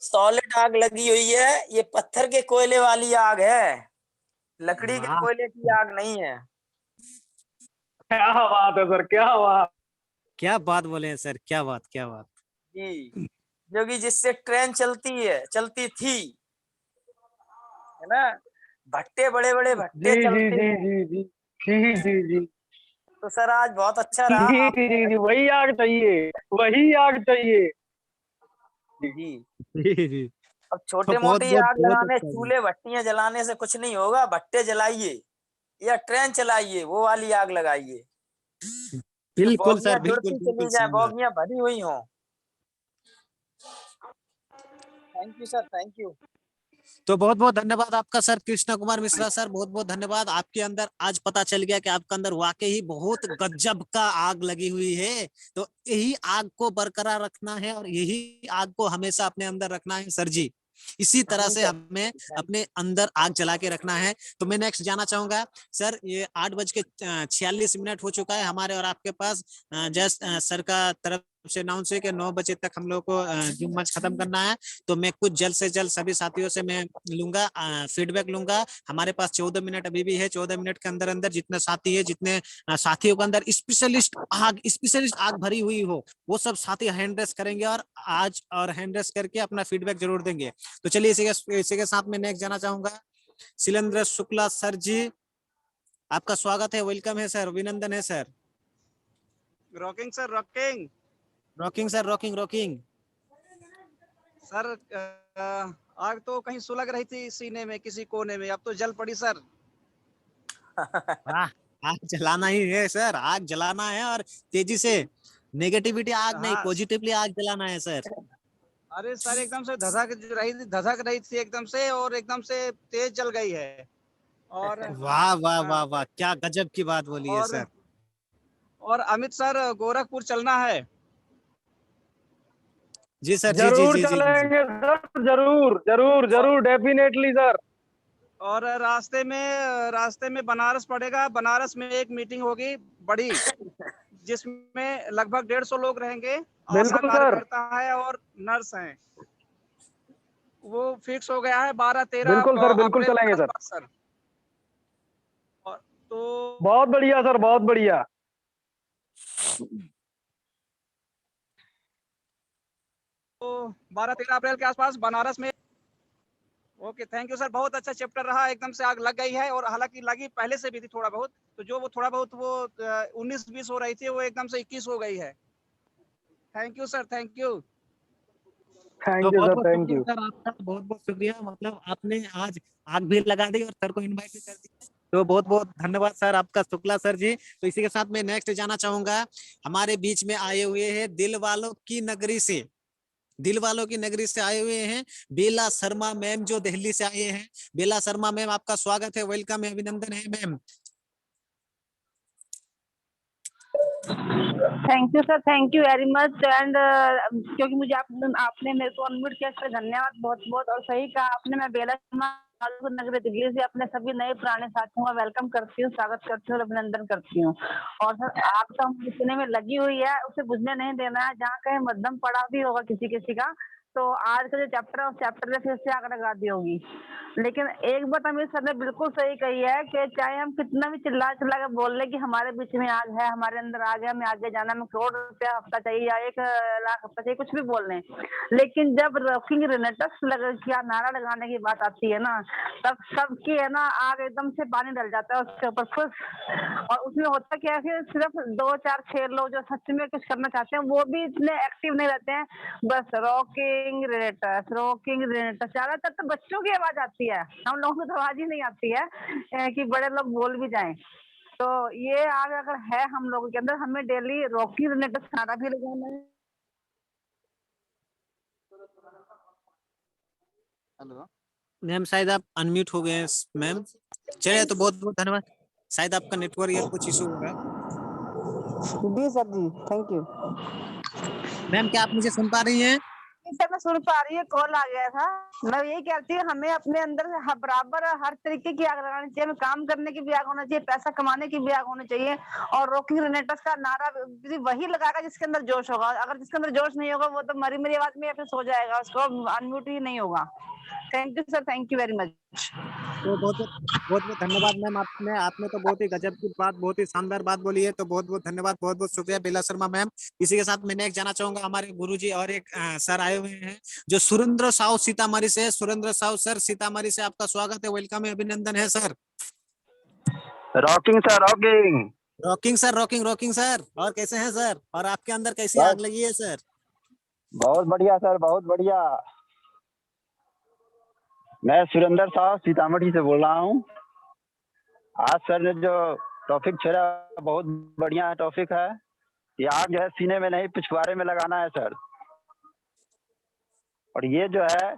S5: Solid आग लगी हुई है, ये पत्थर के कोयले वाली आग है, लकड़ी के
S1: वाह,
S5: कोयले की आग नहीं है।
S4: क्या बात है सर, क्या बात।
S1: क्या बात बोले हैं सर, क्या बात, क्या बात।
S5: जी, जो कि जिससे ट्रेन चलती थी, है ना, भट्टे, बड़े बड़े
S4: जी
S5: भट्टे
S4: जी
S5: चलते
S4: जी
S5: हैं।
S4: जी जी जी जी जी
S5: तो सर आज बहुत अच्छा
S4: जी
S5: रहा
S4: जी
S5: आपने।
S4: जी जी, वही आग चाहिए, वही आग चाहिए।
S5: जी,
S1: जी जी।
S5: अब
S1: तो
S5: छोटे
S1: बहुत
S5: मोटी
S1: बहुत
S5: आग
S1: बहुत
S5: लगाने,
S1: अच्छा जी।
S5: चूल्हे भट्टियां जलाने से कुछ नहीं होगा। भट्टे जलाइए या ट्रेन चलाइए, वो वाली आग लगाइए जो
S1: बिल्कुल सर,
S5: बोगियां
S1: बिल्कुल
S5: जुड़ती
S1: बिल्कुल
S5: चली जाए,
S1: सही बात।
S5: बोगियां भरी हुई हों। Thank you sir, thank you.
S1: तो बहुत बहुत धन्यवाद आपका सर, कृष्णा कुमार मिश्रा सर, बहुत बहुत धन्यवाद। आपके अंदर आज पता चल गया कि आपके अंदर वाकई ही बहुत गजब का आग लगी हुई है। तो यही आग को बरकरार रखना है और यही आग को हमेशा अपने अंदर रखना है सर जी। इसी तरह से हमें अपने अंदर आग जला के रखना है। तो मैं नेक्स्ट जाना चाहूंगा सर, ये 8:46 हो चुका है हमारे और आपके पास। जस्ट सर का तरफ से अनाउंस है कि 9 बजे तक हम लोग को जूम मंच खत्म करना है। तो मैं कुछ जल्द से जल्द सभी साथियों से मैं लूंगा, फीडबैक लूंगा। हमारे पास 14 मिनट अभी भी है। 14 मिनट के अंदर अंदर जितने साथी है, जितने साथियों के अंदर स्पेशलिस्ट आग भरी हुई हो, वो सब साथी हैंड रेस करेंगे और आज और हैंड रेस करके अपना फीडबैक जरूर देंगे। तो चलिए इसी के साथ में नेक्स्ट जाना चाहूंगा शिलेंद्र शुक्ला सर जी, आपका स्वागत है, वेलकम है सर, अभिनंदन है sir.
S6: Rocking sir, rocking
S1: rocking sir, rocking rocking.
S6: Sir. आग तो कहीं सुलग रही थी सीने में, किसी कोने में, अब तो जल पड़ी सर।
S1: वाह, आग जलाना ही है सर, आग जलाना है और तेजी से। नेगेटिविटी आग नहीं,
S6: हाँ,
S1: पॉजिटिवली आग जलाना है सर।
S6: अरे सर एकदम से धधक रही थी एकदम से, और एकदम से तेज जल गई है। और
S1: वाह वाह
S6: हाँ,
S1: वाह वाह, क्या गजब की बात बोली है
S6: और
S1: सर।
S6: और अमित सर, गोरखपुर चलना है।
S1: जी सर, जी जी
S4: जरूर
S1: जी जी जी।
S4: चलेंगे सर, जरूर जरूर जरूर, डेफिनेटली सर।
S6: और रास्ते में बनारस पड़ेगा। बनारस में एक मीटिंग होगी बड़ी, जिसमें लगभग 150 लोग रहेंगे। आशा
S4: बिल्कुल सर,
S6: कार्यकर्ता है और नर्स हैं। वो फिक्स हो गया है 12-13
S4: बिल्कुल सर, बिल्कुल
S6: अप्रैल के
S4: चलेंगे सर।
S6: आसपास सर। और तो
S4: बहुत बढ़िया सर, बहुत बढ़िया।
S6: 12-13 अप्रैल के आसपास बनारस में। ओके, थैंक यू सर, बहुत अच्छा चैप्टर रहा। एकदम से आग लग गई है, और हालांकि लगी पहले से भी थी थोड़ा बहुत। तो जो वो थोड़ा बहुत वो 19-20 हो रही थी, वो एकदम से 21 हो गई है। Thank you sir, thank you.
S4: Thank
S1: तो
S4: यू
S1: बहुत
S4: सर,
S1: बहुत
S4: थैंक
S1: शुक्रिया
S4: यू।
S1: सर आपका, बहुत बहुत शुक्रिया। मतलब आपने आज आग भी लगा दी और सर को इनवाइट भी कर दिया, तो बहुत बहुत धन्यवाद सर आपका, शुक्ला सर जी। तो इसी के साथ मैं नेक्स्ट जाना चाहूंगा, हमारे बीच में आए हुए हैं दिल वालों की नगरी से, दिल वालों की नगरी से आए हुए हैं बेला शर्मा मैम, जो दिल्ली से आए हैं। बेला शर्मा मैम, आपका स्वागत है, वेलकम है, अभिनंदन है ma'am.
S7: Thank you sir, thank you very much. And क्योंकि मुझे आपने मेरे को अनम्यूट किया, इसका धन्यवाद बहुत बहुत। और सही कहा आपने, मैं बेला शर्मा नगर दिल्ली से अपने सभी नए पुराने साथियों का वेलकम करती हूँ, स्वागत करती हूँ और अभिनंदन करती हूँ। और सर आग तो हम जितने में लगी हुई है उसे बुझने नहीं देना है, जहाँ कहीं मध्यम पड़ा भी होगा किसी किसी का, तो आज का जो चैप्टर है उस चैप्टर में फिर से आग लगा दी होगी। लेकिन एक बात अमित सर ने बिल्कुल सही कही है कि चाहे हम कितना भी चिल्ला चिल्ला के बोल ले कि हमारे बीच में आग है, हमारे अंदर आग है, हमें आगे जाना, हमें करोड़ रुपया हफ्ता चाहिए या 1 लाख हफ्ता चाहिए, कुछ भी बोल लें, लेकिन जब रॉकिंग रेनेटर्स क्या नारा लगाने की बात आती है ना, तब सबकी है ना आग एकदम से पानी डल जाता है उसके ऊपर खुश। और उसमें होता क्या है कि सिर्फ 2 4 6 लोग जो सच में कुछ करना चाहते हैं वो भी इतने एक्टिव नहीं रहते हैं, बस रॉकिंग रेनेटर्स। ज्यादातर तो बच्चों की आवाज आती है, हम लोगों को तो आवाज ही नहीं आती है कि बड़े लोग बोल भी जाएं। तो ये आग अगर है हम लोगों के अंदर, हमें डेली रॉकिंग रेनेटर्स नारा भी लगाना है।
S6: हेलो
S1: मैम शायद आप अनम्यूट हो गए हैं मैम। चलिए, तो बहुत बहुत धन्यवाद, शायद आपका नेटवर्क या कुछ इशू हो रहा है।
S7: जी सर जी, थैंक यू
S1: मैम, क्या आप मुझे सुन पा रही हैं?
S7: सर। मैं सुन पा रही हूँ, कॉल आ गया था। मैं यही कहती हूँ हमें अपने अंदर बराबर हर तरीके की आग लगानी चाहिए, हमें काम करने की भी आग होना चाहिए, पैसा कमाने की भी आग होनी चाहिए। और रॉकिंग रेनेटर्स का नारा भी वही लगाएगा जिसके अंदर जोश होगा, अगर जिसके अंदर जोश नहीं होगा वो तो मरी मेरी आवाज में या फिर सो जाएगा, उसको अनम्यूट ही नहीं होगा। Thank you sir, thank you very much.
S1: तो बहुत बहुत धन्यवाद मैम, आपने आपने तो बहुत ही गजब की बात, बहुत ही शानदार बात बोली है, तो बहुत बहुत धन्यवाद, बहुत बहुत शुक्रिया बेला शर्मा मैम। इसी के साथ मैं नेक्स्ट जाना चाहूंगा, हमारे गुरुजी और एक सर आए हुए हैं जो सुरेंद्र साहू सीतामढ़ी से। सुरेंद्र साहू सर सीतामढ़ी से, आपका स्वागत है, वेलकम है, अभिनंदन है sir.
S3: Rocking sir, rocking.
S1: Rocking sir, rocking sir. और कैसे हैं सर, और आपके अंदर कैसी
S3: बस
S1: आग लगी है सर?
S3: बहुत बढ़िया सर, बहुत बढ़िया। मैं सुरेंद्र साहू सीतामढ़ी से बोल रहा हूँ। आज सर ने जो टॉपिक छेड़ा बहुत बढ़िया टॉपिक है। ये आग जो है सीने में नहीं पिछवाड़े में लगाना है सर। और ये जो है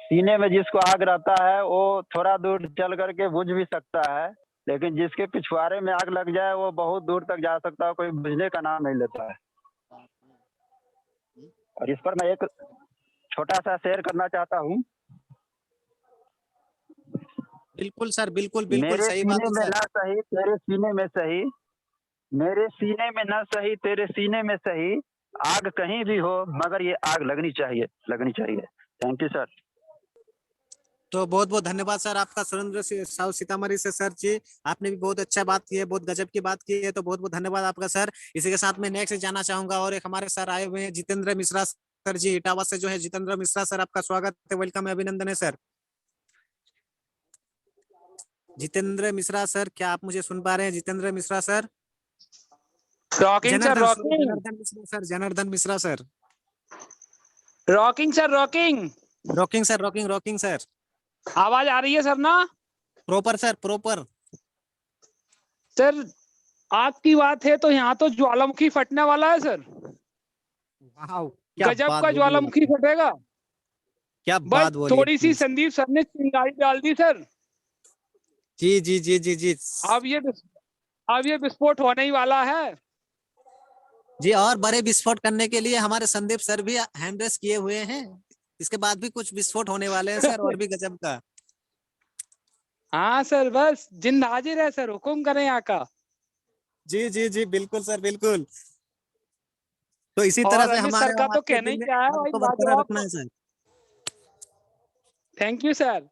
S3: सीने में जिसको आग रहता है वो थोड़ा दूर चल करके बुझ भी सकता है, लेकिन जिसके पिछवाड़े में आग लग जाए वो बहुत दूर तक जा सकता है, कोई बुझने का नाम नहीं लेता है। और इस पर मैं एक छोटा सा शेयर करना चाहता हूँ।
S1: बिल्कुल सर, बिल्कुल बिल्कुल
S3: मेरे
S1: सही बात
S3: सीने
S1: है
S3: में
S1: सर।
S3: न सही तेरे सीने में सही, मेरे सीने में न सही तेरे सीने में सही, आग कहीं भी हो मगर ये आग लगनी चाहिए, लगनी चाहिए। Thank you sir.
S1: तो बहुत बहुत धन्यवाद सर आपका, सुरेंद्र साहू सीतामढ़ी से सर जी। आपने भी बहुत अच्छा बात की है, बहुत गजब की बात की है, तो बहुत बहुत धन्यवाद आपका सर। इसी के साथ मैं नेक्स्ट जाना चाहूंगा, और एक हमारे सर आए हुए हैं जितेंद्र मिश्रा सर जी, इटावा से जो है जितेंद्र मिश्रा सर, आपका स्वागत है, वेलकम है, अभिनंदन है सर। जितेंद्र मिश्रा सर, क्या आप मुझे सुन पा रहे हैं Jitendra Mishra sir?
S8: Rocking sir,
S1: Janardan
S8: rocking
S1: Janardan Mishra sir, Janardan Mishra sir.
S8: Rocking sir, rocking.
S1: Rocking sir, rocking sir.
S8: आवाज आ रही है सर ना?
S1: Proper sir, proper.
S8: सर आग की बात है तो यहाँ तो ज्वालामुखी फटने वाला है सर।
S1: वाह, क्या
S8: गजब
S1: बात
S8: का
S1: बोली है
S8: ज्वालामुखी
S1: आपने।
S8: फटेगा।
S1: क्या
S8: बस
S1: बात बोली
S8: थोड़ी
S1: आपने।
S8: सी संदीप सर ने चिंगारी डाल दी सर।
S1: जी जी जी जी जी
S8: अब ये विस्फोट होने ही वाला है
S1: जी। और बड़े विस्फोट करने के लिए हमारे संदीप सर भी हैंड रेस किए हुए हैं, इसके बाद भी कुछ विस्फोट होने वाले हैं सर, और भी गजब का।
S8: हाँ सर, बस जिंद हाजिर है सर, हुकुम करें आका।
S1: जी जी जी, बिल्कुल सर, बिल्कुल। तो इसी तरह
S8: और
S1: से
S8: अमित
S1: हमारे
S8: सर का
S1: और
S8: तो
S1: आपके
S8: कहना ही
S1: दिल में
S8: क्या है
S1: आग
S8: भाई,
S1: को बरकरार रखना
S8: लाजवाब।
S1: है sir.
S8: Thank you sir.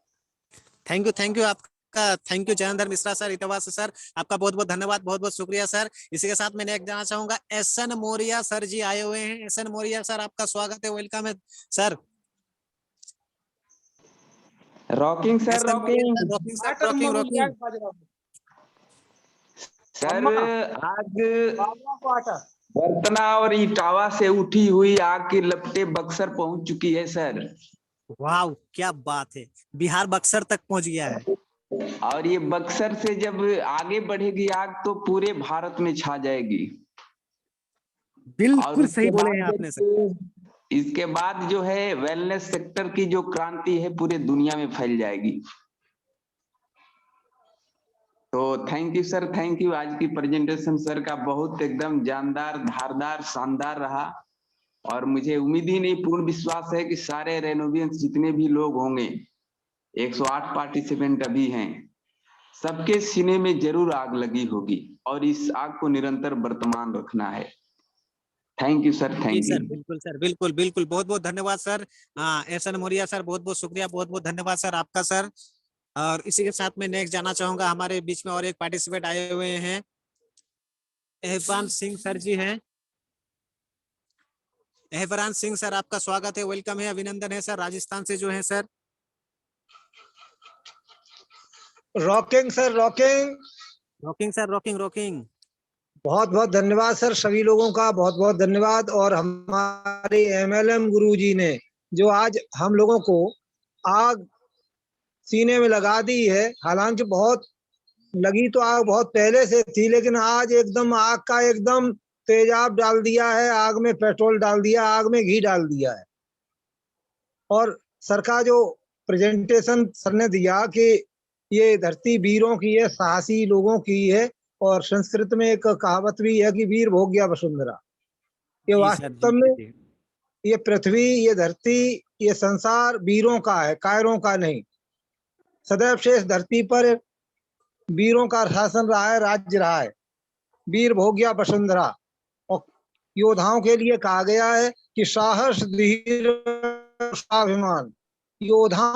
S1: Thank you आपका, thank you Jayendra Mishra sir, Etawah से सर, आपका बहुत बहुत धन्यवाद, बहुत बहुत शुक्रिया सर। इसी के साथ मैंने एक जाना चाहूंगा, एसएन मोरिया सर जी आए हुए हैं। एसएन मोरिया सर, आपका स्वागत है, वेलकम है sir.
S9: Rocking sir,
S1: SN Maurya
S9: rocking.
S1: Sir, rocking sir, rocking.
S9: Sir आग बर्तना और इटावा से उठी हुई आग की लपटें बक्सर पहुंच चुकी है सर।
S1: वाह, क्या बात है, बिहार बक्सर तक पहुंच गया है।
S9: और ये बक्सर से जब आगे बढ़ेगी आग तो पूरे भारत में छा जाएगी। और
S1: बिल्कुल
S9: इसके
S1: सही बोले
S9: बाद
S1: हैं आपने सर।
S9: इसके बाद जो है वेलनेस सेक्टर की जो क्रांति है पूरे दुनिया में फैल जाएगी। तो thank you sir, thank you. आज की प्रेजेंटेशन सर का बहुत एकदम जानदार, धारदार, शानदार रहा। और मुझे उम्मीद ही नहीं, पूर्ण विश्वास है कि सारे रेनोवियंस जितने भी लोग होंगे, 108 पार्टिसिपेंट अभी हैं, सबके सीने में जरूर आग लगी होगी और इस आग को निरंतर वर्तमान रखना है। थैंक यू सर,
S1: जी
S9: थैंक
S1: सर,
S9: यू।
S1: बिल्कुल सर, बिल्कुल बिल्कुल, बहुत बहुत धन्यवाद सर। एहसन मोरिया सर, बहुत बहुत शुक्रिया, बहुत बहुत धन्यवाद सर आपका सर। और इसी के साथ में नेक्स्ट जाना चाहूंगा, हमारे बीच में और एक पार्टिसिपेट आए हुए हैं, एहसान सिंह सर जी हैं। एहसान सिंह सर, आपका स्वागत है, वेलकम है, अभिनंदन है सर, राजस्थान से जो है sir.
S10: Rocking sir, rocking.
S1: Rocking sir, rocking rocking.
S10: बहुत बहुत धन्यवाद सर, सभी लोगों का बहुत बहुत धन्यवाद। और हमारे एमएलएम गुरुजी ने जो आज हम लोगों को आग सीने में लगा दी है, हालांकि बहुत लगी तो आग बहुत पहले से थी, लेकिन आज एकदम आग का एकदम तेजाब डाल दिया है, आग में पेट्रोल डाल दिया, आग में घी डाल दिया है। और सर का जो प्रेजेंटेशन सर ने दिया कि ये धरती वीरों की है, साहसी लोगों की है। और संस्कृत में एक कहावत भी है कि वीर भोग गया वसुंधरा। ये
S1: जी सर,
S10: वास्तव
S1: जी
S10: में
S1: जी।
S10: ये पृथ्वी, ये धरती, ये संसार वीरों का है, कायरों का नहीं। सदैव से इस धरती पर वीरों का शासन रहा है, राज्य रहा है। वीर भोग गया वसुंधरा। और योद्धाओं के लिए कहा गया है कि साहस, धीर, स्वाभिमान योद्धा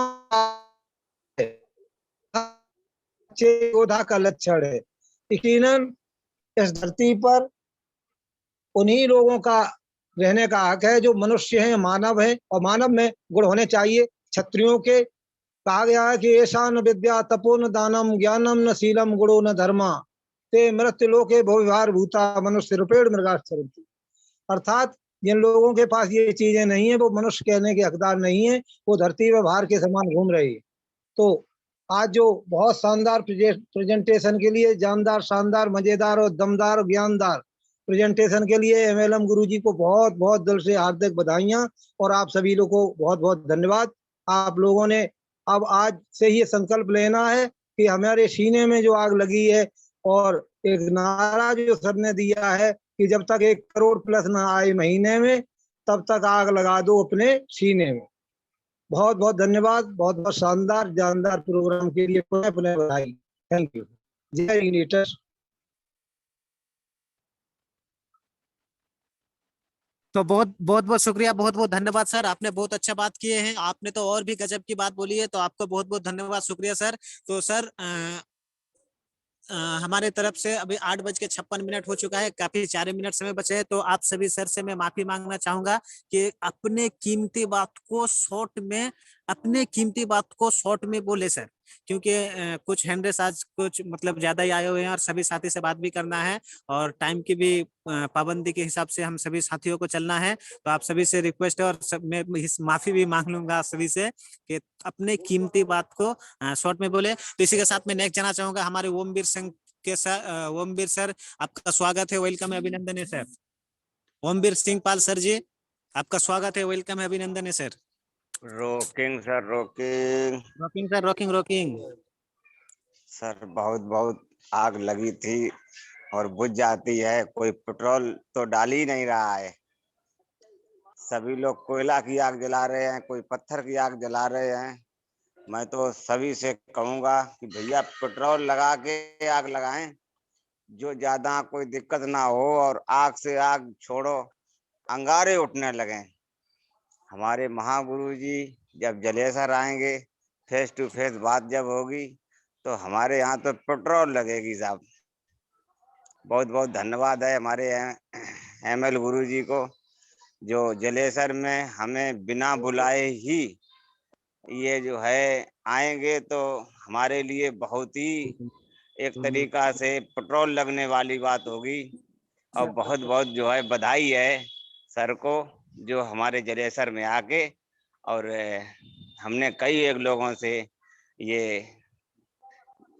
S10: योद्धा का लक्षण है। यकीनन इस धरती पर उन्हीं लोगों का रहने का हक है जो मनुष्य हैं, मानव हैं, और मानव में गुण होने चाहिए। क्षत्रियों के कहा गया है कि ऐसा न विद्या तपो न दानम ज्ञानम न शीलम गुणो न धर्मा ते मृत्यु लोके भविभार भूता मनुष्य रूपेण मृगाश्चरन्ति। अर्थात जिन लोगों के पास ये चीजें नहीं है वो मनुष्य कहने के हकदार नहीं है, वो धरती में भार के समान घूम रही है। तो आज जो बहुत शानदार प्रेजेंटेशन के लिए, जानदार, शानदार, मजेदार और दमदार और ज्ञानदार प्रेजेंटेशन के लिए एमएलएम गुरुजी को बहुत बहुत दिल से हार्दिक बधाइयां। और आप सभी लोगों को बहुत बहुत धन्यवाद। आप लोगों ने अब आज से ही संकल्प लेना है कि हमारे सीने में जो आग लगी है, और एक नारा जो सर ने दिया है कि जब तक 1 करोड़ प्लस ना आए महीने में, तब तक आग लगा दो अपने सीने में। बहुत बहुत धन्यवाद। बहुत बहुत शानदार, जानदार प्रोग्राम के लिए पुनः पुनः बधाई। Thank you. जय यूनिटस।
S1: तो बहुत बहुत बहुत शुक्रिया, बहुत बहुत धन्यवाद सर, आपने बहुत अच्छा बात किए हैं, आपने तो और भी गजब की बात बोली है, तो आपको बहुत बहुत धन्यवाद, शुक्रिया सर। तो सर हमारे तरफ से अभी 8:56 हो चुका है, काफी 4 मिनट समय बचे हैं, तो आप सभी सर से मैं माफी मांगना चाहूंगा कि अपने कीमती बात को शॉर्ट में, अपने कीमती बात को शॉर्ट में बोले सर, क्योंकि कुछ हैंडरेस आज कुछ मतलब ज्यादा ही आए हुए हैं और सभी साथी से बात भी करना है और टाइम की भी पाबंदी के हिसाब से हम सभी साथियों को चलना है। तो आप सभी से रिक्वेस्ट है और मैं माफी भी मांग लूंगा सभी से कि अपने कीमती बात को शॉर्ट में बोले। तो इसी के साथ में नेक्स्ट जाना चाहूंगा हमारे ओमवीर सिंह के सर। ओमवीर सर, आपका स्वागत है, वेलकम है, अभिनंदन है सर। ओमवीर सिंह पाल सर जी, आपका स्वागत है, वेलकम है, अभिनंदन है sir.
S11: Rocking sir, rocking.
S1: Rocking sir, rocking rocking.
S11: Sir बहुत बहुत आग लगी थी और बुझ जाती है, कोई पेट्रोल तो डाल ही नहीं रहा है। सभी लोग कोयला की आग जला रहे हैं, कोई पत्थर की आग जला रहे हैं। मैं तो सभी से कहूंगा कि भैया पेट्रोल लगा के आग लगाएं, जो ज्यादा कोई दिक्कत ना हो और आग से आग छोड़ो, अंगारे उठने लगे। हमारे महागुरु जी जब जलेसर आएंगे, फेस टू फेस बात जब होगी, तो हमारे यहाँ तो पेट्रोल लगेगी साहब। बहुत बहुत धन्यवाद है हमारे एमएल गुरु जी को, जो जलेसर में हमें बिना बुलाए ही ये जो है आएंगे, तो हमारे लिए बहुत ही एक तरीका से पेट्रोल लगने वाली बात होगी। और बहुत बहुत जो है बधाई है सर को, जो हमारे जलेसर में आके, और हमने कई एक लोगों से ये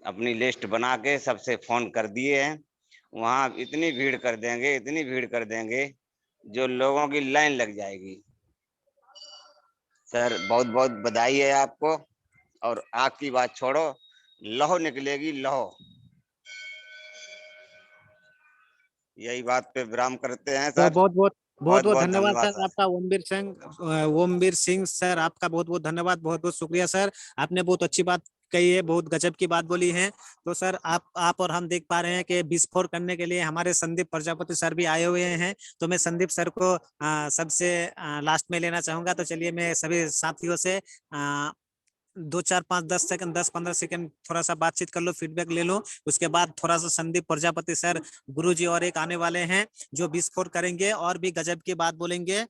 S11: अपनी लिस्ट बना के सबसे फोन कर दिए हैं। वहाँ इतनी भीड़ कर देंगे, इतनी भीड़ कर देंगे, जो लोगों की लाइन लग जाएगी। सर बहुत बहुत बधाई है आपको, और आग की बात छोड़ो, लहो निकलेगी लहो। यही बात पे विराम करते हैं
S1: तो
S11: सर।
S1: बहुत बहुत बहुत बहुत धन्यवाद
S11: धन्यवाद
S1: सर आपका, ओमवीर सिंह सर, आपका बहुत बहुत धन्यवाद, बहुत बहुत शुक्रिया सर। आपने बहुत अच्छी बात कही है, बहुत गजब की बात बोली है। तो सर आप और हम देख पा रहे हैं कि विस्फोट करने के लिए हमारे संदीप प्रजापति सर भी आए हुए हैं। तो मैं संदीप सर को सबसे लास्ट में लेना चाहूंगा। तो चलिए मैं सभी साथियों से 2 4 5 10 सेकंड 10 15 सेकंड थोड़ा सा बातचीत कर लो, फीडबैक ले लो। उसके बाद थोड़ा सा संदीप प्रजापति सर गुरुजी और एक आने वाले हैं जो विस्फोट करेंगे और भी गजब की बात बोलेंगे।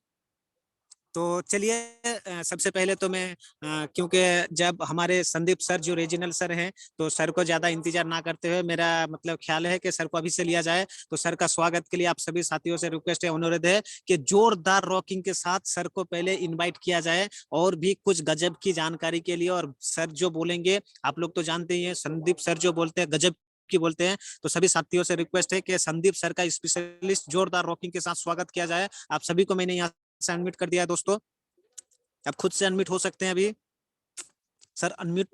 S1: तो चलिए सबसे पहले तो मैं क्योंकि जब हमारे संदीप सर जो रीजनल सर हैं, तो सर को ज्यादा इंतजार ना करते हुए मेरा मतलब ख्याल है कि सर को अभी से लिया जाए। तो सर का स्वागत के लिए आप सभी साथियों से रिक्वेस्ट है, अनुरोध है कि जोरदार रॉकिंग के साथ सर को पहले इनवाइट किया जाए और भी कुछ गजब की जानकारी के लिए। और सर जो बोलेंगे आप लोग तो जानते ही हैं, संदीप सर जो बोलते हैं गजब की बोलते हैं। तो सभी साथियों से रिक्वेस्ट है कि संदीप सर का स्पेशलिस्ट जोरदार रॉकिंग के साथ स्वागत किया जाए। आप सभी को मैंने यहाँ से अनम्यूट कर दिया है दोस्तों, आप खुद से अनम्यूट हो सकते हैं अभी। Sir unmute.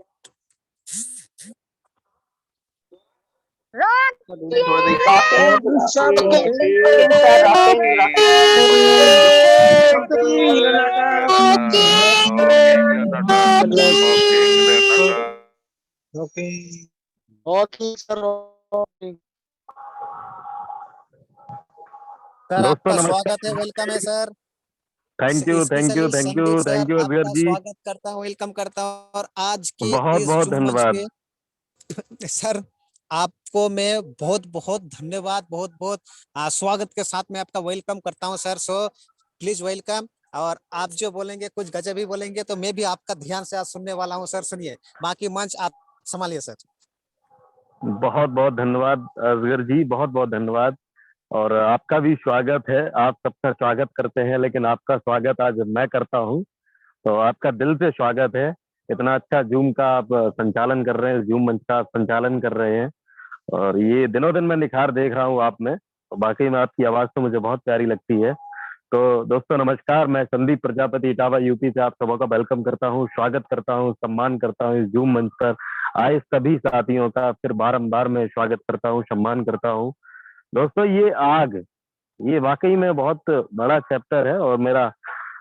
S1: सर
S4: दोस्तों
S1: आपका
S4: नमस्कार।
S1: स्वागत है, वेलकम है sir.
S4: Thank you
S1: specialist Sandeep sir
S4: Asgar
S1: आपका
S4: जी।
S1: स्वागत करता हूँ, वेलकम करता हूँ। और आज के
S4: बहुत
S1: इस
S4: बहुत
S1: जुम मंच
S4: धन्यवाद।
S1: पे सर आपको मैं बहुत बहुत धन्यवाद, बहुत बहुत स्वागत के साथ मैं आपका वेलकम करता हूँ सर। So please welcome. और आप जो बोलेंगे कुछ गजब ही बोलेंगे, तो मैं भी आपका ध्यान से आज सुनने वाला हूँ सर। सुनिए, बाकी मंच आप संभालिए सर।
S4: बहुत बहुत धन्यवाद असगर जी, बहुत बहुत धन्यवाद। और आपका भी स्वागत है, आप सबका स्वागत करते हैं, लेकिन आपका स्वागत आज मैं करता हूं। तो आपका दिल से स्वागत है। इतना अच्छा जूम का आप संचालन कर रहे हैं, जूम मंच का आप संचालन कर रहे हैं, और ये दिनों दिन मैं निखार देख रहा हूँ आप में। तो बाकी में आपकी आवाज तो मुझे बहुत प्यारी लगती है। तो दोस्तों नमस्कार, मैं संदीप प्रजापति इटावा यूपी से आप सबों का वेलकम करता हूँ, स्वागत करता हूँ, सम्मान करता हूँ। इस जूम मंच पर आए सभी साथियों का फिर बारंबार मैं स्वागत करता हूँ, सम्मान करता हूँ। दोस्तों ये आग, ये वाकई में बहुत बड़ा चैप्टर है, और मेरा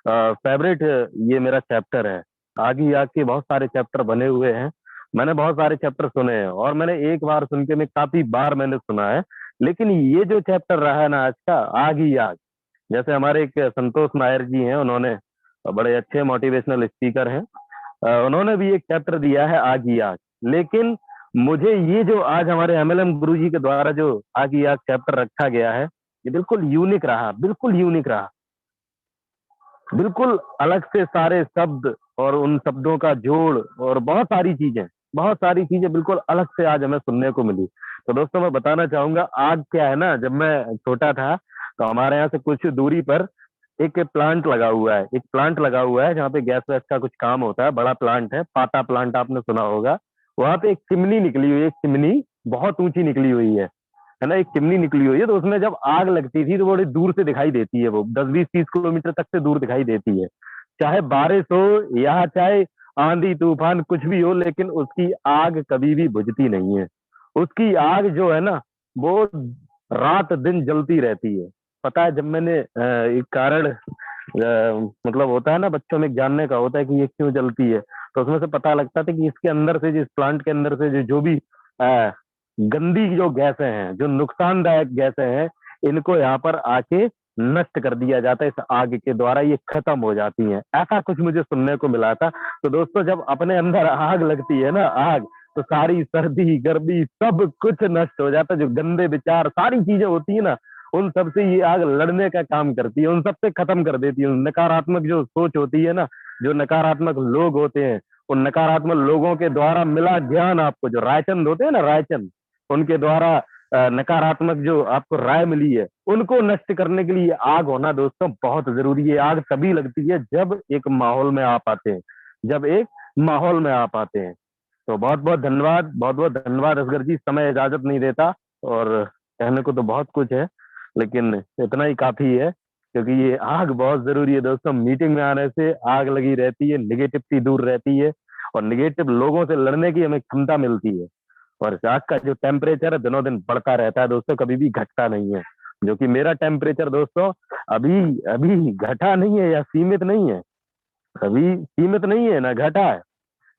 S4: फेवरेट ये मेरा चैप्टर है। आग ही आग के बहुत सारे चैप्टर बने हुए हैं, मैंने बहुत सारे चैप्टर सुने हैं, और मैंने एक बार सुन के मैं काफी बार मैंने सुना है। लेकिन ये जो चैप्टर रहा है ना आज का, आग ही आग, जैसे हमारे एक संतोष नायर जी हैं, उन्होंने बड़े अच्छे मोटिवेशनल स्पीकर हैं, उन्होंने भी एक चैप्टर दिया है आग ही आग। लेकिन मुझे ये जो आज हमारे एमएलएम गुरु जी के द्वारा जो आग ही आग चैप्टर रखा गया है, ये बिल्कुल यूनिक रहा, बिल्कुल यूनिक रहा, बिल्कुल अलग से सारे शब्द और उन शब्दों का जोड़ और बहुत सारी चीजें बिल्कुल अलग से आज हमें सुनने को मिली। तो दोस्तों मैं बताना चाहूंगा, आग क्या है ना, जब मैं छोटा था तो हमारे यहाँ से कुछ दूरी पर एक प्लांट लगा हुआ है, जहाँ पे गैस वैस का कुछ काम होता है, बड़ा प्लांट है, पाटा प्लांट आपने सुना होगा। वहां पे एक चिमनी निकली हुई है, एक चिमनी बहुत ऊंची निकली हुई है ना, एक चिमनी निकली हुई है। तो उसमें जब आग लगती थी तो बड़ी दूर से दिखाई देती है, वो 10 20 30 किलोमीटर तक से दूर दिखाई देती है। चाहे बारिश हो या चाहे आंधी तूफान कुछ भी हो, लेकिन उसकी आग कभी भी बुझती नहीं है। उसकी आग जो है ना, वो रात दिन जलती रहती है। पता है, जब मैंने एक कारण मतलब होता है ना बच्चों में जानने का, होता है कि ये क्यों जलती है, तो उसमें से पता लगता था कि इसके अंदर से, जिस प्लांट के अंदर से जो भी गंदी जो गैसें हैं, जो नुकसानदायक गैसें हैं, इनको यहाँ पर आके नष्ट कर दिया जाता है, इस आग के द्वारा ये खत्म हो जाती हैं। ऐसा कुछ मुझे सुनने को मिला था। तो दोस्तों जब अपने अंदर आग लगती है ना, आग, तो सारी सर्दी गर्मी सब कुछ नष्ट हो जाता है। जो गंदे विचार सारी चीजें होती है ना, उन सबसे ये आग लड़ने का काम करती है, उन सबसे खत्म कर देती है। नकारात्मक जो सोच होती है ना, जो नकारात्मक लोग होते हैं, उन नकारात्मक लोगों के द्वारा मिला ज्ञान आपको, जो रायचंद होते हैं ना, रायचंद, उनके द्वारा नकारात्मक जो आपको राय मिली है उनको नष्ट करने के लिए आग होना दोस्तों बहुत जरूरी है। आग तभी लगती है जब एक माहौल में आप आते हैं, जब एक माहौल में आप आते हैं। तो बहुत बहुत धन्यवाद असगर जी। समय इजाजत नहीं देता और कहने को तो बहुत कुछ है, लेकिन इतना ही काफी है, क्योंकि ये आग बहुत जरूरी है दोस्तों। मीटिंग में आने से आग लगी रहती है, निगेटिविटी दूर रहती है और निगेटिव लोगों से लड़ने की हमें क्षमता मिलती है। और आग का जो टेम्परेचर है दिनों दिन बढ़ता रहता है दोस्तों, कभी भी घटता नहीं है। जो कि मेरा टेम्परेचर दोस्तों अभी घटा नहीं है या सीमित नहीं है, अभी सीमित नहीं है ना घटा है,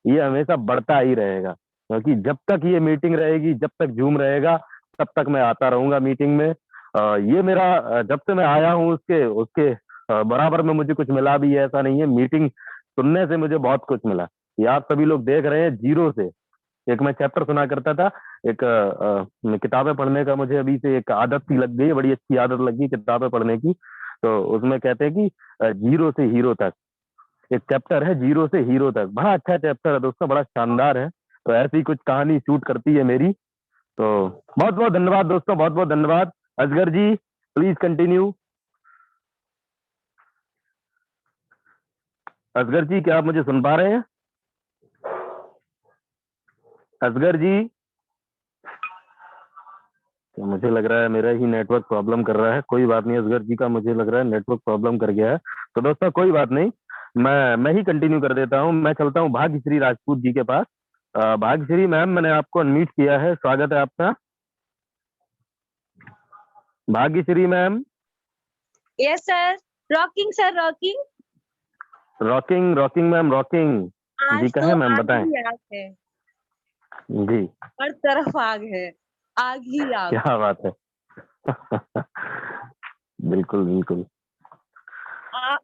S4: ये हमेशा बढ़ता ही रहेगा। क्योंकि जब तक ये मीटिंग रहेगी, जब तक जूम रहेगा, तब तक मैं आता रहूंगा मीटिंग में। ये मेरा जब से मैं आया हूँ उसके बराबर में मुझे कुछ मिला भी है ऐसा नहीं है। मीटिंग सुनने से मुझे बहुत कुछ मिला। ये आप सभी लोग देख रहे हैं जीरो से। एक मैं चैप्टर सुना करता था, एक किताबें पढ़ने का मुझे अभी से एक आदत सी लग गई, बड़ी अच्छी आदत लगी किताबें पढ़ने की। तो उसमें कहते हैं कि जीरो से हीरो तक एक चैप्टर है, जीरो से हीरो तक। बड़ा अच्छा चैप्टर है दोस्तों, बड़ा शानदार है। तो ऐसी कुछ कहानी शूट करती है मेरी। तो बहुत बहुत धन्यवाद दोस्तों, बहुत बहुत धन्यवाद। असगर जी प्लीज कंटिन्यू। असगर जी क्या आप मुझे सुन पा रहे हैं? असगर जी, तो मुझे लग रहा है मेरा ही नेटवर्क प्रॉब्लम कर रहा है। कोई बात नहीं, असगर जी का मुझे लग रहा है नेटवर्क प्रॉब्लम कर गया है। तो दोस्तों कोई बात नहीं, मैं ही कंटिन्यू कर देता हूँ। मैं चलता हूँ भाग्यश्री राजपूत जी के पास। भाग्यश्री मैम, मैंने आपको अनम्यूट किया है, स्वागत है आपका। Bhagyashree ma'am.
S12: Yes sir, rocking sir, rocking
S4: rocking ma'am, rocking जी
S12: आज
S4: कहें
S12: तो
S4: मैम,
S12: आग
S4: बताएं
S12: ही आग है,
S4: जी।
S12: हर तरफ आग है, आग ही आग।
S4: क्या बात है बिल्कुल बिल्कुल।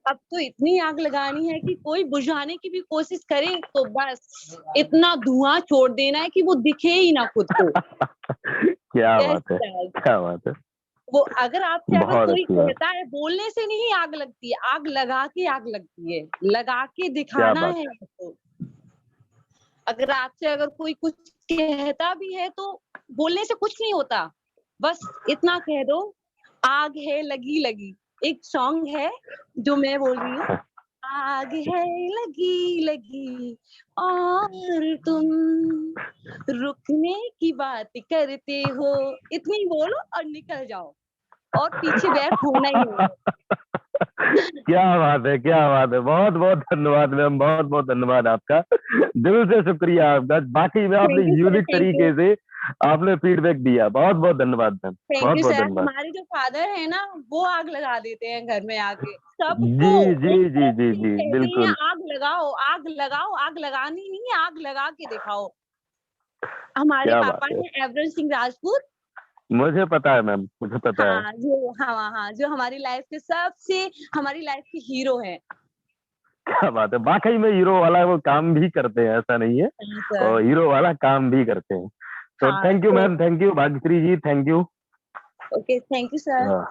S12: अब तो इतनी आग लगानी है कि कोई बुझाने की भी कोशिश करे तो बस इतना धुआं छोड़ देना है कि वो दिखे ही ना खुद को।
S4: क्या बात है, क्या बात है।
S12: वो अगर आपसे अगर
S4: बहुत
S12: कोई
S4: अच्छी बात।
S12: कहता है, बोलने से नहीं आग लगती है, आग लगा के आग लगती है, लगा के
S4: क्या
S12: दिखाना
S4: बात
S12: है आपको। अगर आपसे अगर कोई कुछ कहता भी है तो बोलने से कुछ नहीं होता, बस इतना कह दो, आग है लगी लगी। एक सॉन्ग है जो मैं बोल रही हूँ, आग है लगी लगी और तुम रुकने की बात करते हो, इतनी बोलो और निकल जाओ और पीछे बैक होना ही नहीं है।
S4: क्या बात है, क्या बात है। बहुत बहुत धन्यवाद मैम, बहुत बहुत धन्यवाद आपका, दिल से शुक्रिया आपका। बाकी में आपने
S12: thank you sir,
S4: unique
S12: thank
S4: तरीके
S12: यू,
S4: से आपने फीडबैक दिया। बहुत बहुत धन्यवाद मैम,
S12: थैंक
S4: बहुत
S12: यू
S4: बहुत
S12: सर।
S4: धन्यवाद।
S12: हमारे जो फादर है ना, वो आग लगा देते हैं घर में आके सबको,
S4: जी जी
S12: एक
S4: जी
S12: तरफ
S4: जी
S12: से
S4: जी
S12: कहते हैं
S4: बिल्कुल।
S12: आग लगाओ आग लगाओ, आग लगानी नहीं है, आग लगा के दिखाओ। हमारे
S4: क्या
S12: पापा
S4: बात है,
S12: हैं एवरेज सिंह राजपूत।
S4: मुझे पता है मैम, मुझे पता है।
S12: हाँ, जो हमारी लाइफ के सबसे, हमारी लाइफ के हीरो हैं।
S4: क्या बात है, वाकई में हीरो वाला वो काम भी करते हैं, ऐसा नहीं है,
S12: सर,
S4: और हीरो वाला काम भी करते हैं। तो
S12: हाँ,
S4: थैंक यू
S12: तो
S4: ma'am, thank you Bhagyashree ji, thank you.
S12: Okay, thank you sir.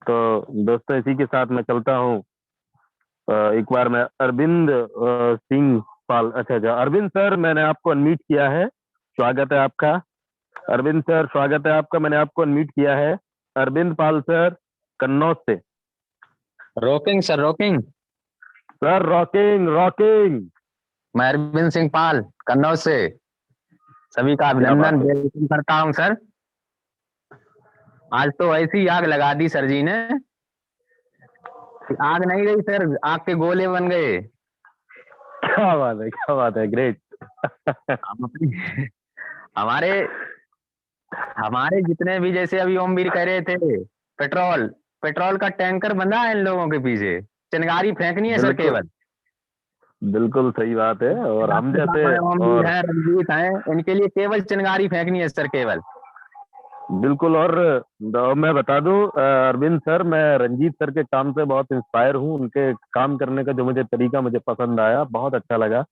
S4: तो दोस्तों इसी के साथ मैं चलता हूँ। एक बार मैं अरविंद सिंह पाल, अच्छा अरविंद सर, मैंने आपको अनम्यूट किया है, स्वागत है आपका। अरविंद सर स्वागत है आपका, मैंने आपको अनम्यूट किया है। अरविंद पाल सर, कन्नौज से।
S13: Rocking sir, rocking
S4: sir, rocking rocking.
S13: मैं अरविंद सिंह पाल कन्नौज से सभी का अभिनंदन वेलकम करता हूं सर। आज तो ऐसी आग लगा दी सर जी ने, आग नहीं गई सर, आग के गोले बन गए।
S4: क्या बात है, क्या बात है, ग्रेट।
S13: हमारे हमारे जितने भी, जैसे अभी ओमवीर कह रहे थे, पेट्रोल का टैंकर बंधा है इन लोगों के पीछे, चिंगारी फेंकनी है सर केवल।
S4: बिल्कुल सही बात है। और हम जैसे और
S13: है, रंजीत हैं, इनके लिए केवल चिंगारी फेंकनी है सर केवल।
S4: बिल्कुल। और मैं बता दूं अरविंद सर, मैं रंजीत सर के काम से बहुत इंस्पायर हूं। उनके काम करने का जो मुझे तरीका मुझे पसंद आया, बहुत अच्छा लगा।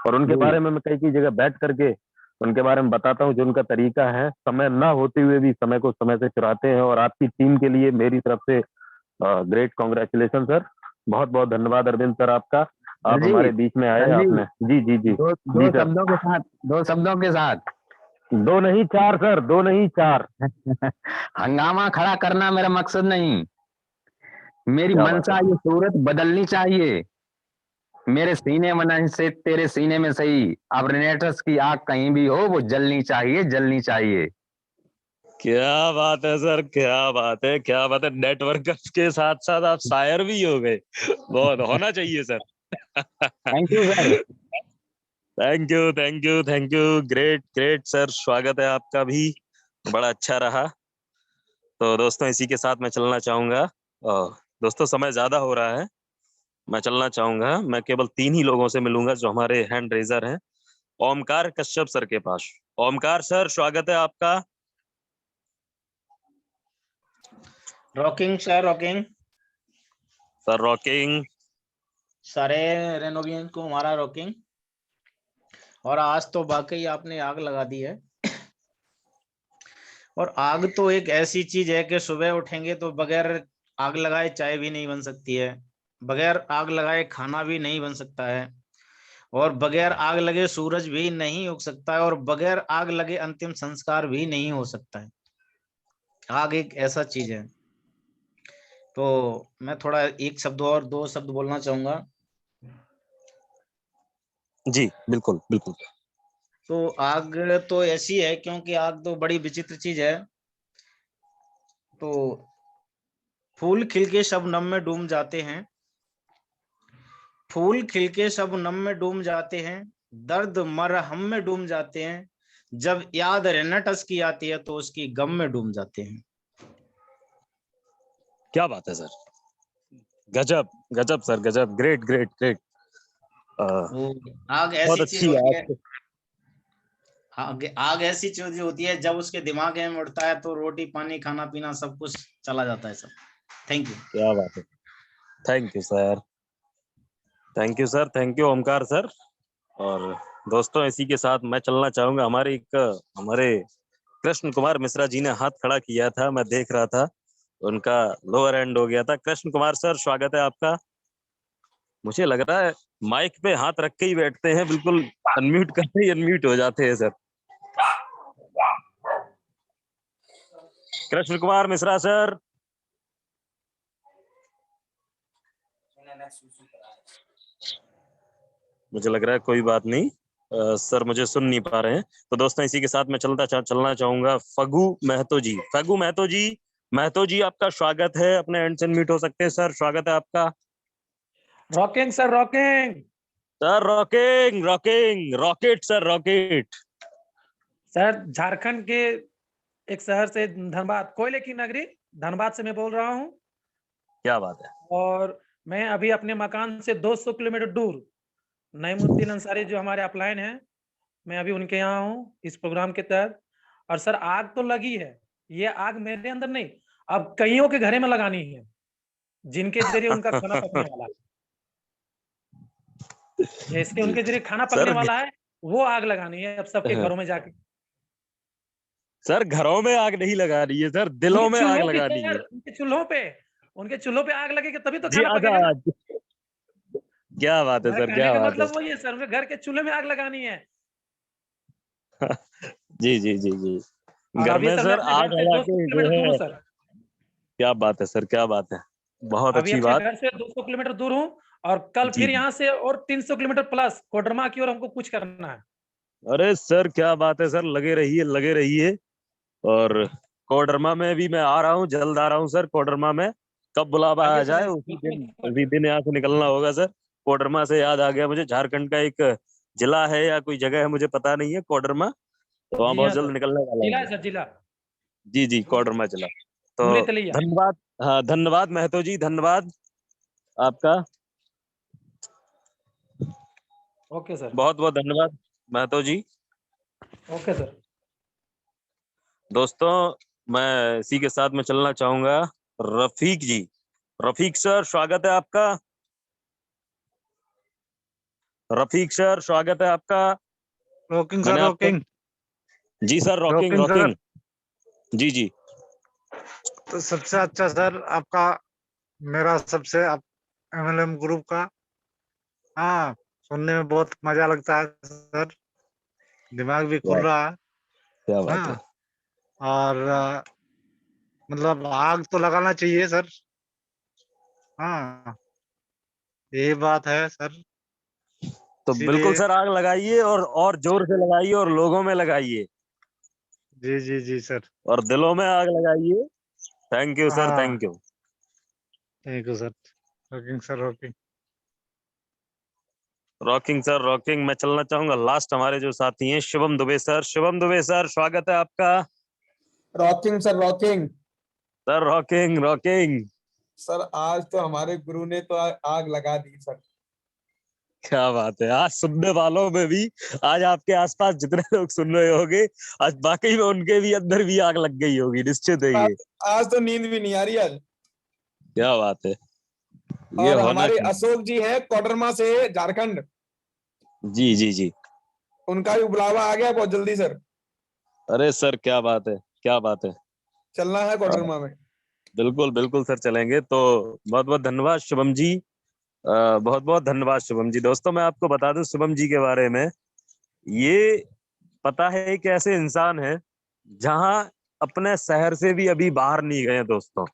S4: और उनके बारे में मैं कई जगह बैठ करके उनके बारे में बताता हूँ, जो उनका तरीका है, समय ना होते हुए भी समय को समय से चुराते हैं। और आपकी टीम के लिए मेरी तरफ से ग्रेट कॉन्ग्रेचुलेशन सर, बहुत बहुत धन्यवाद अरविंद सर आपका, आप हमारे बीच में आए आपने। जी जी जी,
S13: दो शब्दों के साथ 2 नहीं 4 सर, 2 नहीं 4। हंगामा खड़ा करना मेरा मकसद नहीं, मेरी
S3: क्या बात
S13: मंशा
S3: है
S13: ये सूरत बदलनी चाहिए। मेरे सीने में नहीं से तेरे सीने में सही, अब रेनेटर्स की आग कहीं भी हो वो जलनी चाहिए, जलनी चाहिए।
S14: क्या बात है सर, क्या बात है, क्या बात है। नेटवर्क के साथ साथ आप शायर भी हो गए, बहुत होना चाहिए sir.
S13: Thank you sir.
S14: Thank you, thank you, thank you. Great great sir, स्वागत है आपका भी, बड़ा अच्छा रहा। तो दोस्तों इसी के साथ मैं चलना चाहूंगा। दोस्तों समय ज्यादा हो रहा है, मैं चलना चाहूंगा। मैं केवल 3 ही लोगों से मिलूंगा जो हमारे हैंड रेजर हैं। ओमकार कश्यप सर के पास। ओमकार सर, स्वागत है आपका।
S15: Rocking sir, rocking.
S14: Sir rocking.
S15: सारे रेनोवियन को हमारा रॉकिंग। और आज तो वाकई आपने आग लगा दी है। और आग तो एक ऐसी चीज है कि सुबह उठेंगे तो बगैर आग लगाए चाय भी नहीं बन सकती है, बगैर आग लगाए खाना भी नहीं बन सकता है, और बगैर आग लगे सूरज भी नहीं उग सकता है, और बगैर आग लगे अंतिम संस्कार भी नहीं हो सकता है। आग एक ऐसा चीज है। तो मैं थोड़ा एक शब्द और 2 शब्द बोलना चाहूंगा।
S14: जी बिल्कुल बिल्कुल।
S15: तो आग तो ऐसी है, क्योंकि आग तो बड़ी विचित्र चीज है। तो फूल खिल के शबनम में डूब जाते हैं, फूल खिल के शबनम में डूब जाते हैं, दर्द मरहम में डूब जाते हैं, जब याद रेनेटस की आती है तो उसकी गम में डूब जाते हैं।
S14: क्या बात है सर, गजब गजब सर, गजब। Great great great.
S15: आग
S14: बहुत
S15: ऐसी चीज
S14: अच्छी
S15: होती है,
S14: बात।
S15: आग ऐसी चीज होती है, जब उसके दिमाग में उठता है तो रोटी पानी खाना पीना सब कुछ चला जाता है सब। Thank you.
S14: क्या बात है, thank you sir, thank you sir, thank you Omkar sir. और दोस्तों इसी के साथ मैं चलना चाहूंगा। हमारे कृष्ण कुमार मिश्रा जी ने हाथ खड़ा किया था, मैं देख रहा था, उनका लोअर एंड हो गया था। कृष्ण कुमार सर, स्वागत है आपका। मुझे लग रहा है माइक पे हाथ रख के ही बैठते हैं, बिल्कुल अनम्यूट करते ही अनम्यूट हो जाते हैं सर। कृष्ण कुमार मिश्रा सर। मुझे लग रहा है कोई बात नहीं, सर मुझे सुन नहीं पा रहे हैं। तो दोस्तों इसी के साथ मैं चलना चाहूंगा फगू महतो जी। फगू महतो जी, महतो जी आपका स्वागत है, अपने एंड से अनम्यूट हो सकते हैं सर, स्वागत है आपका।
S8: Rocking sir, rocking
S14: sir, rocking rocking, rocket sir, rocket.
S8: Sir. Jharkhand के एक शहर से, धनबाद, कोयले की नगरी धनबाद से मैं बोल रहा हूँ।
S14: क्या बात है।
S8: और मैं अभी अपने मकान से 200 किलोमीटर दूर नईमुद्दीन अंसारी जो हमारे अपलाइन हैं, मैं अभी उनके यहाँ हूँ इस प्रोग्राम के तहत। और सर आग तो लगी है, ये आग मेरे अंदर नहीं, अब कईयों के घरे में लगानी है जिनके जरिए उनका खाना पकने वाला है। जैसे उनके जरिए खाना पकने
S14: सर
S8: वाला है, वो आग लगानी है अब सबके घरों में जाके।
S14: सर घरों में आग नहीं लगा रही है सर, दिलों
S8: उनके
S14: में आग
S8: चूल्हों पे
S14: लगानी है।
S8: सर, उनके चूल्हों पे आग लगेगी तभी तो
S14: जी
S8: खाना पकेगा।
S14: आजाद। क्या बात है
S8: मेरा
S14: सर,
S8: कहने
S14: क्या
S8: का
S14: बात है।
S8: मतलब वही है सर, उनके घर के चूल्हे में आग लगानी है।
S14: जी जी जी जी।
S8: और
S14: घर
S8: अभी
S14: में
S8: सर मैं
S14: सर
S8: अपने
S14: आग
S8: घर से
S14: लगा
S8: 200
S14: के जो
S8: किलोमीटर दूर हूँ
S14: है।
S8: सर।
S14: क्या बात है सर, क्या बात है, बहुत
S8: अभी
S14: अच्छी
S8: अपने
S14: बात।
S8: घर से 200 किलोमीटर दूर हूँ, और कल
S14: जी
S8: फिर यहाँ से और 300 किलोमीटर प्लस कोडरमा की ओर हमको कुछ करना है।
S14: अरे सर क्या बात है सर, लगे रहिए लगे रहिए। और कोडरमा में भी मैं आ रहा हूँ, जल्द आ रहा हूँ सर कोडरमा में। कब बुलावा आ
S8: आइए
S14: जाए
S8: सर,
S14: उसी दिन यहाँ से निकलना होगा सर। कोडरमा से याद आ गया मुझे, झारखंड का एक जिला है या कोई जगह है मुझे पता नहीं है, कोडरमा, तो वहाँ
S8: जी
S14: बहुत
S8: हाँ
S14: जल्द
S8: सर,
S14: निकलने वाला
S8: जिला
S14: हूँ।
S8: है सर, जिला
S14: जी जी, कोडरमा जिला। तो
S8: उमरी तलैया।
S14: धन्यवाद। हाँ धन्यवाद महतो जी, धन्यवाद आपका,
S8: ओके सर।
S14: बहुत बहुत धन्यवाद महतो जी।
S8: Okay sir.
S14: दोस्तों मैं इसी के साथ में चलना चाहूंगा रफीक जी। रफीक सर, स्वागत है आपका। रफीक सर, स्वागत है आपका।
S16: रॉकिंग सर,
S14: मैंने आपको।
S16: रॉकिंग
S14: जी sir, rocking
S16: rocking sir.
S14: Rocking. जी जी।
S16: तो सबसे अच्छा सर आपका, मेरा सबसे MLM ग्रुप का, हाँ, सुनने में बहुत मजा लगता है सर, दिमाग भी खुल रहा है।
S14: क्या बात है।
S16: हाँ और मतलब आग तो लगाना चाहिए सर। हाँ ये बात है सर।
S14: तो बिल्कुल
S16: इसीलिए
S14: सर आग लगाइए और जोर से लगाइए और लोगों में लगाइए
S16: जी जी जी सर।
S14: और दिलों में आग लगाइए। थैंक यू सर,
S16: हाँ
S14: thank you.
S16: Thank you sir. Rocking sir rocking.
S14: Rocking sir rocking. मैं चलना चाहूंगा लास्ट हमारे जो साथी हैं शिवम दुबे सर। शिवम दुबे सर, स्वागत है आपका।
S17: Rocking sir rocking.
S14: Sir rocking rocking.
S17: Sir आज तो हमारे गुरु ने तो आग लगा दी सर।
S14: क्या बात है। आज सुनने वालों में भी, आज आपके आसपास जितने लोग सुन रहे होंगे, आज वाकई में उनके भी अंदर भी आग लग गई होगी, निश्चित है ये।
S17: आज तो नींद भी नहीं आ रही आज।
S14: क्या बात है, ये
S17: और
S14: होना
S17: हमारे
S14: चाहिए।
S17: अशोक जी है कोडरमा से, झारखंड।
S14: जी जी जी।
S17: उनका भी बुलावा आ गया बहुत जल्दी सर।
S14: अरे सर क्या बात है, क्या बात है।
S17: चलना है कोडरमा में।
S14: बिल्कुल बिल्कुल सर चलेंगे। तो बहुत बहुत धन्यवाद शुभम जी, बहुत बहुत धन्यवाद शुभम जी। दोस्तों मैं आपको बता दूं शुभम जी के बारे में, ये पता है एक ऐसे इंसान है जहां अपने शहर से भी अभी बाहर नहीं गए हैं दोस्तों।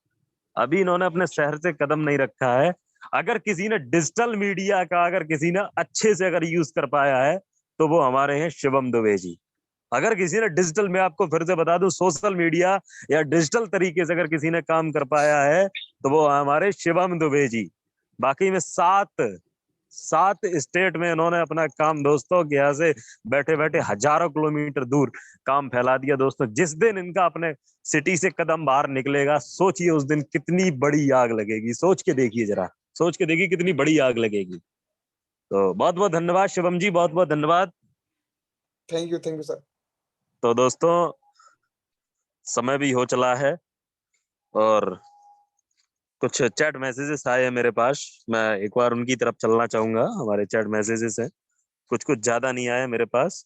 S14: अभी इन्होंने अपने शहर से कदम नहीं रखा है। अगर किसी ने डिजिटल मीडिया का अगर किसी ने अच्छे से अगर यूज कर पाया है तो वो हमारे हैं शिवम दुबे जी। अगर किसी ने डिजिटल, मैं आपको फिर से बता दूं, सोशल मीडिया या डिजिटल तरीके से अगर किसी ने काम कर पाया है तो वो हमारे शिवम दुबे जी। बाकी में सात स्टेट में इन्होंने अपना काम दोस्तों के यहाँ से बैठे बैठे हजारों किलोमीटर दूर काम फैला दिया दोस्तों। जिस दिन इनका अपने सिटी से कदम बाहर निकलेगा, सोचिए उस दिन कितनी बड़ी आग लगेगी। सोच के देखिए जरा, सोच के देखिए कितनी बड़ी आग लगेगी। तो बहुत बहुत धन्यवाद शिवम जी, बहुत बहुत धन्यवाद।
S17: Thank you sir.
S14: तो दोस्तों समय भी हो चला है और कुछ चैट मैसेजेस आए हैं मेरे पास, मैं एक बार उनकी तरफ चलना चाहूंगा। हमारे चैट मैसेजेस हैं, कुछ ज्यादा नहीं आए मेरे पास।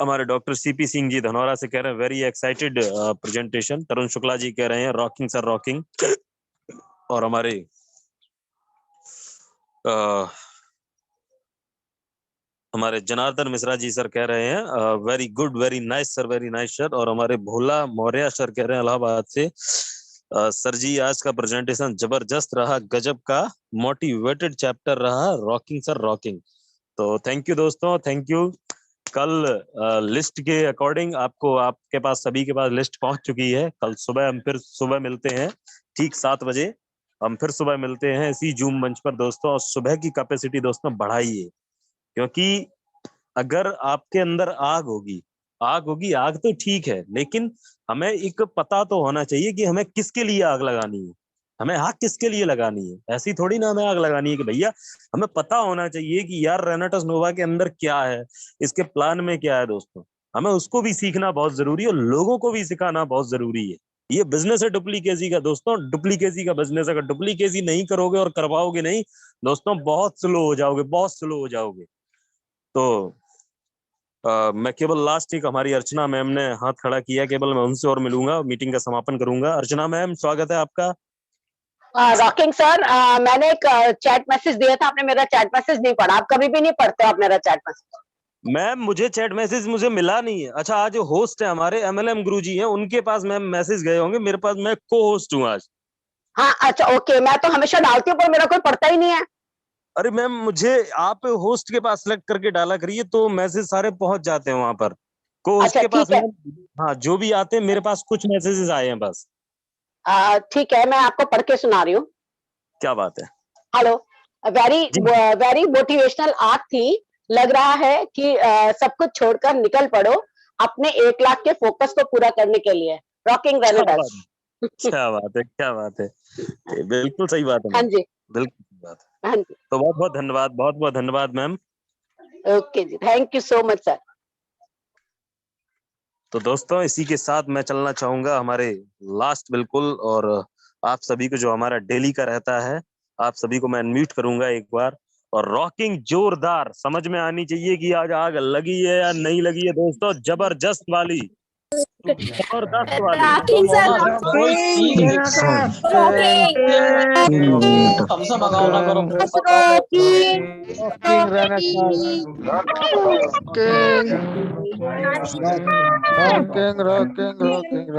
S14: हमारे डॉक्टर सीपी सिंह जी धनौरा से कह रहे हैं वेरी एक्साइटेड प्रेजेंटेशन। तरुण शुक्ला जी कह रहे हैं रॉकिंग सर रॉकिंग। और हमारे हमारे जनार्दन मिश्रा जी सर कह रहे हैं very good, very nice sir, very nice sir. और हमारे भोला मौर्य सर कह रहे हैं इलाहाबाद से, सर जी आज का प्रेजेंटेशन जबरदस्त रहा, गजब का मोटिवेटेड चैप्टर रहा, रॉकिंग सर रॉकिंग। तो थैंक यू दोस्तों, थैंक यू। कल लिस्ट के अकॉर्डिंग आपको, आपके पास सभी के पास लिस्ट पहुंच चुकी है। कल सुबह हम फिर सुबह मिलते हैं ठीक 7 बजे। हम फिर सुबह मिलते हैं इसी जूम मंच पर दोस्तों। और सुबह की कैपेसिटी दोस्तों बढ़ाइए, क्योंकि अगर आपके अंदर आग होगी, आग तो ठीक है, लेकिन हमें एक पता तो होना चाहिए कि हमें किसके लिए आग लगानी है, हमें आग किसके लिए लगानी है। ऐसी थोड़ी ना हमें आग लगानी है कि भैया, हमें पता होना चाहिए कि यार रेनेटस नोवा के अंदर क्या है, इसके प्लान में क्या है दोस्तों। हमें उसको भी सीखना बहुत जरूरी है और लोगों को भी सिखाना बहुत जरूरी है। ये बिजनेस है डुप्लीकेसी का दोस्तों, डुप्लीकेसी का बिजनेस। अगर डुप्लीकेसी नहीं करोगे और करवाओगे नहीं दोस्तों, बहुत स्लो हो जाओगे, बहुत स्लो हो जाओगे। तो मैं केवल लास्ट एक, हमारी अर्चना मैम ने हाथ खड़ा किया, केवल मैं उनसे और मिलूंगा, मीटिंग का समापन करूंगा। अर्चना मैम स्वागत है आपका।
S18: रॉकिंग सर, मैंने एक चैट मैसेज दिया था, आपने मेरा चैट मैसेज नहीं पढ़ा। आप कभी भी नहीं पढ़ते आप मेरा चैट मैसेज।
S14: मैम मुझे चैट मैसेज मुझे मिला नहीं है। अच्छा, आज होस्ट है हमारे MLM गुरुजी हैं, उनके पास मैम मैसेज गए होंगे, मेरे पास मैं को होस्ट हूँ आज।
S18: हाँ अच्छा ओके, मैं तो हमेशा डालती हूँ पर मेरा कोई पढ़ता ही नहीं है।
S14: अरे मैम मुझे आप होस्ट के पास सेलेक्ट करके डाला करिए तो मैसेज सारे पहुंच जाते हैं वहां पर। को होस्ट
S18: अच्छा
S14: के पास
S18: ठीक है,
S14: हाँ जो भी आते हैं, मेरे पास कुछ मैसेजेस आए हैं बस।
S18: ठीक है, मैं आपको पढ़ के सुना रही हूँ।
S14: क्या बात है।
S18: हेलो, वेरी मोटिवेशनल आग थी, लग रहा है कि सब कुछ छोड़कर निकल पड़ो अपने 1 लाख के फोकस को पूरा करने के लिए। रॉकिंग रेनेटस।
S14: क्या बात है, क्या बात है, ये बिल्कुल सही बात है।
S18: हाँ जी,
S14: बिल्कुल सही बात है।
S18: हाँ जी।
S14: तो बहुत बहुत धन्यवाद, बहुत बहुत धन्यवाद मैम।
S18: ओके जी, thank you so much sir.
S14: तो दोस्तों इसी के साथ मैं चलना चाहूंगा हमारे लास्ट बिल्कुल, और आप सभी को जो हमारा डेली का रहता है, आप सभी को मैं अनम्यूट करूंगा एक बार। और रॉकिंग जोरदार समझ में आनी चाहिए कि आज आग लगी है या नहीं लगी है दोस्तों, जबरदस्त वाली। जबरदस्त वाली
S2: रॉकिंग सर रॉकिंग
S5: हमसे मगाओ ना करो
S2: रॉकिंग